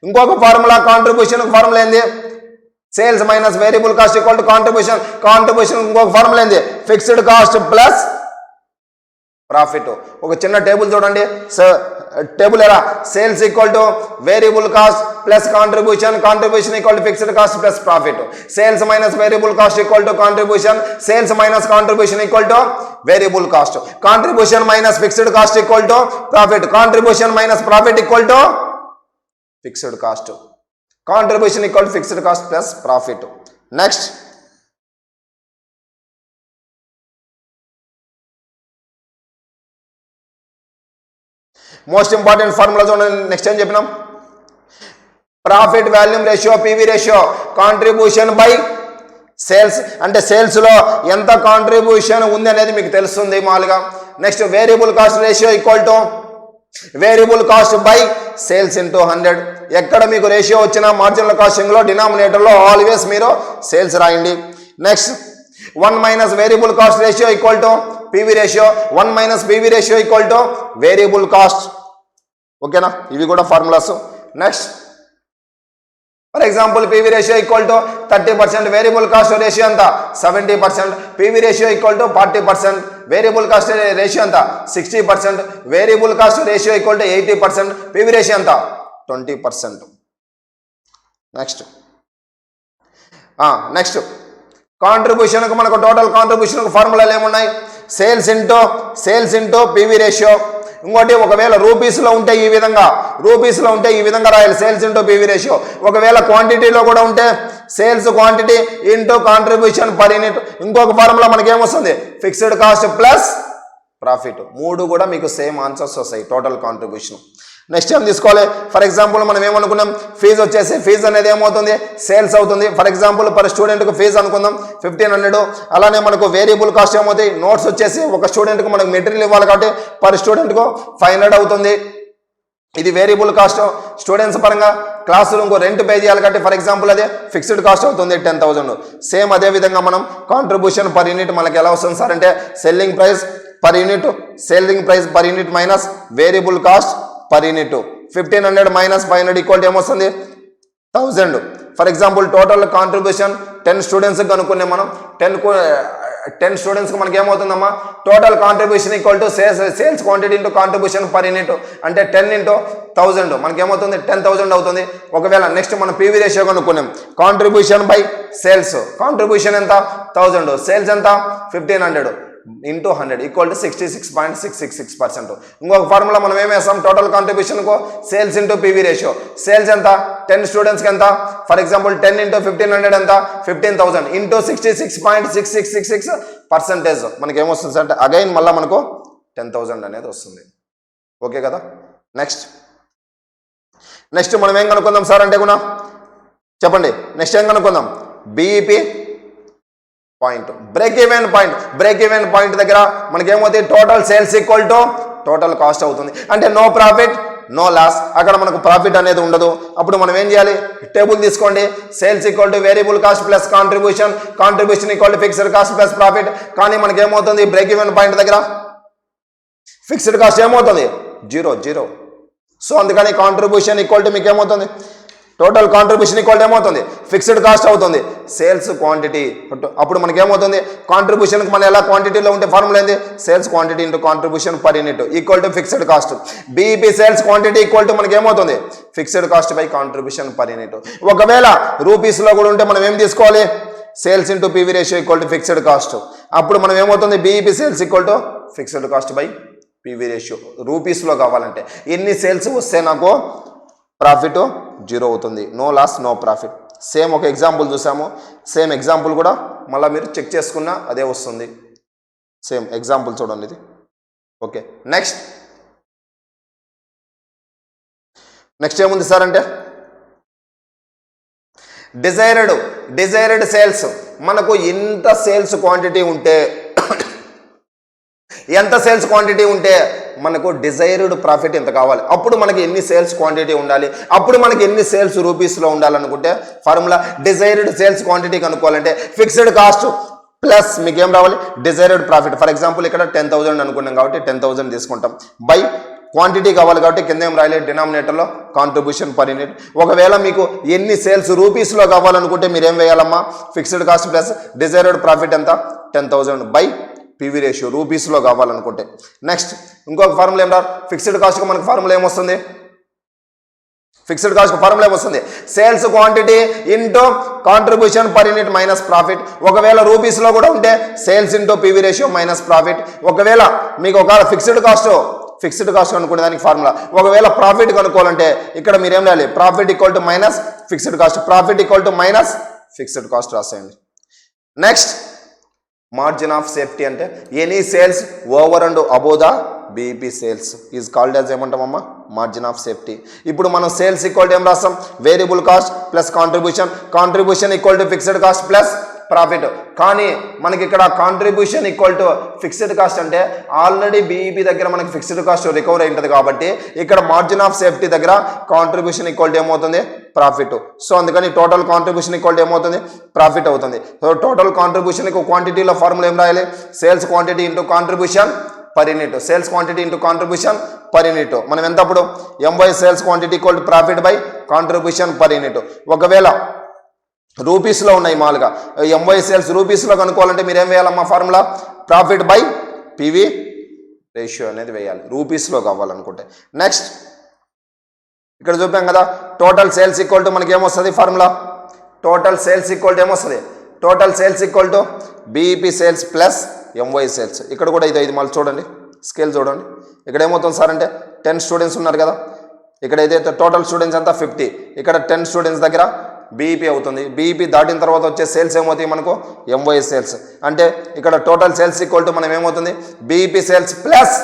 ఇంకొక formula, contribution formula ఏంది? Sales minus variable cost equal to contribution. Contribution ఇంకొక formula ఏంది? Fixed cost plus profit. ఒక చిన్న table చూడండి. Table ఎలా sales equal to variable cost plus contribution equal to fixed cost plus profit. Sales minus variable cost equal to contribution, sales minus contribution equal to variable cost, contribution minus fixed cost equal to profit, contribution minus profit equal to fixed cost, contribution equal to fixed cost plus profit. Next most important formula చూడండి. Next ఏం చెప్పినాం, profit volume ratio PV ratio, contribution by sales అంటే సేల్స్లో ఎంత contribution ఉంది అనేది మీకు తెలుస్తుంది మామూలుగా. Next variable cost ratio equal to variable cost by sales into 100. ఎక్కడ మీకు రేషియో వచ్చినా మార్జినల్ కాస్టింగ్లో డినామినేటర్లో ఆల్వేస్ మీరు సేల్స్ రాయండి. Next 1 minus variable cost ratio equal to PV ratio, 1 minus PV ratio equal to variable cost. ఓకేనా, ఇవి కూడా formulas. Next for example PV ratio equal to 30%, variable cost ratio ఎంత 70%, PV ratio equal to 40%, variable cost ratio ఎంత 60%, variable cost ratio equal to 80%, PV ratio ఎంత 20%. Next కాంట్రిబ్యూషన్కు మనకు total కాంట్రిబ్యూషన్కు ఫార్ములాలు ఏమున్నాయి, sales into PV ratio. ఇంకోటి ఒకవేళ రూపీస్లో ఉంటే ఈ విధంగా రాయాలి సేల్స్ ఇంటూ పివి రేషియో. ఒకవేళ క్వాంటిటీలో కూడా ఉంటే sales quantity into contribution per unit. ఇంకొక ఫార్ములా మనకి ఏమొస్తుంది, ఫిక్స్డ్ కాస్ట్ ప్లస్ ప్రాఫిట్. 3 కూడా మీకు సేమ్ ఆన్సర్స్ వస్తాయి టోటల్ కాంట్రిబ్యూషన్. నెక్స్ట్ ఏం తీసుకోవాలి, ఫర్ ఎగ్జాంపుల్ మనం ఏమనుకున్నాం, ఫీజు అనేది ఏమవుతుంది సేల్స్ అవుతుంది. ఫర్ ఎగ్జాంపుల్ పర్ స్టూడెంట్కి ఫీజు అనుకుందాం 1500. అలానే మనకు వేరియబుల్ కాస్ట్ ఏమవుతాయి, నోట్స్ వచ్చేసి ఒక స్టూడెంట్కి మనకు మెటీరియల్ ఇవ్వాలి కాబట్టి పర్ స్టూడెంట్కు 500 అవుతుంది. ఇది వేరియబుల్ కాస్ట్. స్టూడెంట్స్ పరంగా క్లాసులు ఇంకో రెంట్ పే చేయాలి కాబట్టి ఫర్ ఎగ్జాంపుల్ అదే ఫిక్స్డ్ కాస్ట్ అవుతుంది 10,000. సేమ్ అదే విధంగా మనం కాంట్రిబ్యూషన్ పర్ యూనిట్ మనకి ఎలా వస్తుంది సార్ అంటే selling price per unit minus variable cost per unit. 1500 minus 500 equal ఏమొస్తుంది 1000. ఫర్ ఎగ్జాంపుల్ టోటల్ కాంట్రిబ్యూషన్ 10 స్టూడెంట్స్కి కనుక్కున్నాం మనం. 10 స్టూడెంట్స్కి మనకి ఏమవుతుందమ్మా, total contribution equal to sales quantity into contribution per unit అంటే 10 ఇంటూ 1000 మనకి ఏమవుతుంది 10,000 అవుతుంది. ఒకవేళ నెక్స్ట్ మనం పివి రేషియో కనుక్కున్నాం, కాంట్రిబ్యూషన్ బై సేల్స్, కాంట్రిబ్యూషన్ ఎంత 1000, సేల్స్ ఎంత 1500 ఇంటూ 100 ఈక్వల్ టు 66.666%. ఇంకొక ఫార్ములా మనం ఏం వేస్తాం, టోటల్ కాంట్రిబ్యూషన్కు sales into PV ratio. Sales ఎంత 10 స్టూడెంట్స్కి ఎంత, ఫర్ ఎగ్జాంపుల్ 10 ఇంటూ 1500 ఎంత 15,000 ఇంటూ 66.6666% మనకి ఏమొస్తుంది అంటే అగైన్ మళ్ళీ మనకు 10,000 అనేది వస్తుంది. ఓకే కదా. నెక్స్ట్ మనం ఏం కనుక్కుందాం సార్ అంటే కూడా చెప్పండి. నెక్స్ట్ ఏం కనుక్కుందాం, BEP point, break even point దగ్గర మనకేమవుతుంది total sales equal to total cost అవుతుంది. అంటే నో ప్రాఫిట్ నో లాస్, అక్కడ మనకు ప్రాఫిట్ అనేది ఉండదు. అప్పుడు మనం ఏం చేయాలి, టేబుల్ తీసుకోండి, sales equal to variable cost plus contribution equal to fixed cost plus profit. కానీ మనకి ఏమవుతుంది బ్రేక్ ఈవెన్ పాయింట్ దగ్గర ఫిక్స్డ్ కాస్ట్ ఏమవుతుంది 0. సో అందుకని కాంట్రిబ్యూషన్ ఈక్వల్ టు మీకు ఏమవుతుంది, టోటల్ కాంట్రిబ్యూషన్ ఈక్వల్ ఏమవుతుంది ఫిక్స్డ్ కాస్ట్ అవుతుంది సేల్స్ క్వాంటిటీ. అప్పుడు మనకి ఏమవుతుంది, కాంట్రిబ్యూషన్కి మన ఎలా క్వాంటిటీలో ఉంటే ఫార్ములా ఏంది, sales quantity into contribution per unit equal to fixed cost. BEP sales quantity equal to మనకి ఏమవుతుంది fixed cost by contribution per unit. ఒకవేళ రూపీస్లో కూడా ఉంటే మనం ఏం తీసుకోవాలి, sales into PV ratio equal to fixed cost. అప్పుడు మనం ఏమవుతుంది, BEP sales equal to fixed cost by PV ratio. రూపీస్లో కావాలంటే ఎన్ని సేల్స్ వస్తే నాకు ప్రాఫిట్ 0 అవుతుంది, no loss no profit. Same ఒక ఎగ్జాంపుల్ చూసాము, సేమ్ ఎగ్జాంపుల్ కూడా మళ్ళీ మీరు చెక్ చేసుకున్నా అదే వస్తుంది. సేమ్ ఎగ్జాంపుల్ చూడండి ఇది. ఓకే, నెక్స్ట్ ఏముంది సార్ అంటే డిజైర్డ్ సేల్స్. మనకు ఎంత సేల్స్ క్వాంటిటీ ఉంటే మనకు డిజైర్డ్ ప్రాఫిట్ ఎంత కావాలి, అప్పుడు మనకి ఎన్ని సేల్స్ క్వాంటిటీ ఉండాలి, అప్పుడు మనకి ఎన్ని సేల్స్ రూపీస్లో ఉండాలనుకుంటే ఫార్ములా డిజైర్డ్ సేల్స్ క్వాంటిటీ కనుక్కోవాలంటే ఫిక్స్డ్ కాస్ట్ ప్లస్ మీకు ఏం రావాలి డిజైర్డ్ ప్రాఫిట్. ఫర్ ఎగ్జాంపుల్ ఇక్కడ 10,000 అనుకున్నాం కాబట్టి 10,000 తీసుకుంటాం, బై క్వాంటిటీ కావాలి కాబట్టి కింద ఏం రాయాలి డినామినేటర్లో కాంట్రిబ్యూషన్ పర్ యూనిట్. ఒకవేళ మీకు ఎన్ని సేల్స్ రూపీస్లో కావాలనుకుంటే మీరు ఏం వేయాలమ్మా, fixed cost plus desired profit ఎంత 10,000 బై పీవీ రేషియో రూపీస్లో కావాలనుకుంటే. నెక్స్ట్ ఇంకొక ఫార్ములా ఏం రాదు, ఫిక్స్డ్ కాస్ట్కి మనకు ఫార్ములా ఏమొస్తుంది, ఫిక్స్డ్ కాస్ట్ ఫార్ములా ఏమొస్తుంది, sales quantity into contribution per unit minus profit. ఒకవేళ రూపీస్లో కూడా ఉంటే sales into PV ratio minus profit. ఒకవేళ మీకు ఒక ఫిక్స్డ్ కాస్ట్ కనుక్కునే దానికి ఫార్ములా, ఒకవేళ ప్రాఫిట్ కనుక్కోవాలంటే ఇక్కడ మీరు ఏం రాయాలి, profit equal to minus fixed cost, profit equal to minus fixed cost రాసేయండి. నెక్స్ట్ మార్జిన్ ఆఫ్ సేఫ్టీ అంటే any sales over and above the BEP sales is called as ఏమంటామమ్మా, margin of safety. ఇప్పుడు మనం sales equal to ఏం రాస్తాం, variable cost plus contribution equal to fixed cost plus profit. కానీ మనకి ఇక్కడ contribution equal to fixed cost అంటే already BEP దగ్గర మనకి ఫిక్స్డ్ కాస్ట్ రికవర్ అయి ఉంటుంది కాబట్టి ఇక్కడ మార్జిన్ ఆఫ్ సేఫ్టీ దగ్గర కాంట్రిబ్యూషన్ ఈక్వల్ టు ఏమవుతుంది, ప్రాఫిట్. సో అందుకని టోటల్ కాంట్రిబ్యూషన్ ఈక్వల్ టు ఏమవుతుంది, ప్రాఫిట్ అవుతుంది. సో టోటల్ కాంట్రిబ్యూషన్కి క్వాంటిటీలో ఫార్ములా ఏం రాయాలి, sales quantity into contribution per unit, sales quantity into contribution per unit. మనం ఎంత అప్పుడు M by sales quantity equal to profit by contribution per unit. ఒకవేళ రూపీస్లో ఉన్నాయి మామూలుగా ఎంబై సేల్స్ రూపీస్లో కనుక్కోవాలంటే మీరు ఏం వేయాలమ్మా, formula profit by PV ratio అనేది వేయాలి రూపీస్లో కావాలనుకుంటే. నెక్స్ట్ ఇక్కడ చూపాం కదా, టోటల్ సేల్స్ ఈక్వల్ టు మనకి ఏమొస్తుంది formula, total sales equal to ఏమొస్తుంది, total sales equal to BEP sales plus MY sales. ఇక్కడ కూడా ఇది మళ్ళీ చూడండి, స్కేల్ చూడండి. ఇక్కడ ఏమవుతుంది సార్ అంటే 10 స్టూడెంట్స్ ఉన్నారు కదా, ఇక్కడ ఏదైతే టోటల్ స్టూడెంట్స్ అంతా 50, ఇక్కడ 10 స్టూడెంట్స్ దగ్గర బీఈపీ అవుతుంది. బీఈపీ దాటిన తర్వాత వచ్చే సేల్స్ ఏమవుతాయి మనకు, ఎంవై సేల్స్. అంటే ఇక్కడ టోటల్ సేల్స్ ఈక్వల్ టు మనం ఏమవుతుంది, BEP sales plus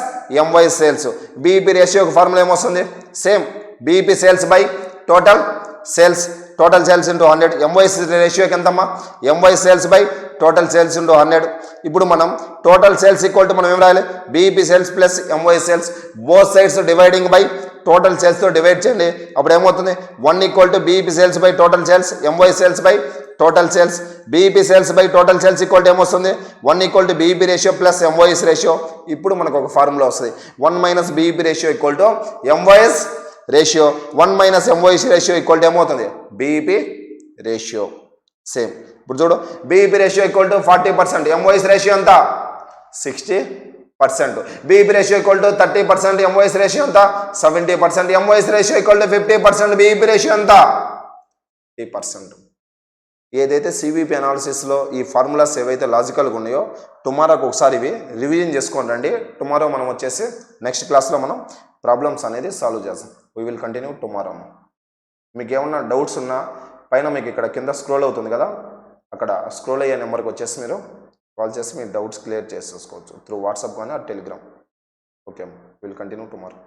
MY sales. BEP రేషియోకి ఫార్ములా ఏమొస్తుంది, same BEP sales by total sales into 100. MY రేషియోకి ఎంతమ్మా, MY sales by total sales into 100. ఇప్పుడు మనం టోటల్ సేల్స్ ఈక్వల్ టు మనం ఏం రాయాలి, BEP sales plus MY sales, both sides dividing by total సేల్స్తో డివైడ్ చేయండి. అప్పుడు ఏమవుతుంది, 1 equal to BEP sales by total sales, MY sales by total sales. BEP sales by total sales equal to ఏమొస్తుంది, 1 equal to BEP ratio plus MYS ratio. ఇప్పుడు మనకు ఒక formula వస్తుంది, 1 minus BEP ratio equal to MYS ratio. 1 minus MYS ratio equal to ఏమవుతుంది, BEP ratio. Same ఇప్పుడు చూడు, BEP ratio equal to 40%, MYS ratio ఎంత 60%, BEP ratio equal to 30%, MYS ratio ఎంత 70%, MYS ratio equal to 50%, BEP ratio ఎంత 30%. ఏదైతే CVP అనాలిసిస్లో ఈ formulas ఏవైతే లాజికల్గా ఉన్నాయో టుమారోకి ఒకసారి ఇవి రివిజన్ చేసుకోండి రండి. టుమారో మనం వచ్చేసి నెక్స్ట్ క్లాస్లో మనం ప్రాబ్లమ్స్ అనేది సాల్వ్ చేస్తాం. We will continue tomorrow. మీకు ఏమన్నా డౌట్స్ ఉన్నా పైన మీకు ఇక్కడ కింద స్క్రోల్ అవుతుంది కదా, అక్కడ స్క్రోల్ అయ్యే నెంబర్కి వచ్చేసి మీరు కాల్ చేసి మీ డౌట్స్ క్లియర్ చేసేసుకోవచ్చు త్రూ వాట్సాప్ కానీ ఆ Telegram. Okay, will continue tomorrow.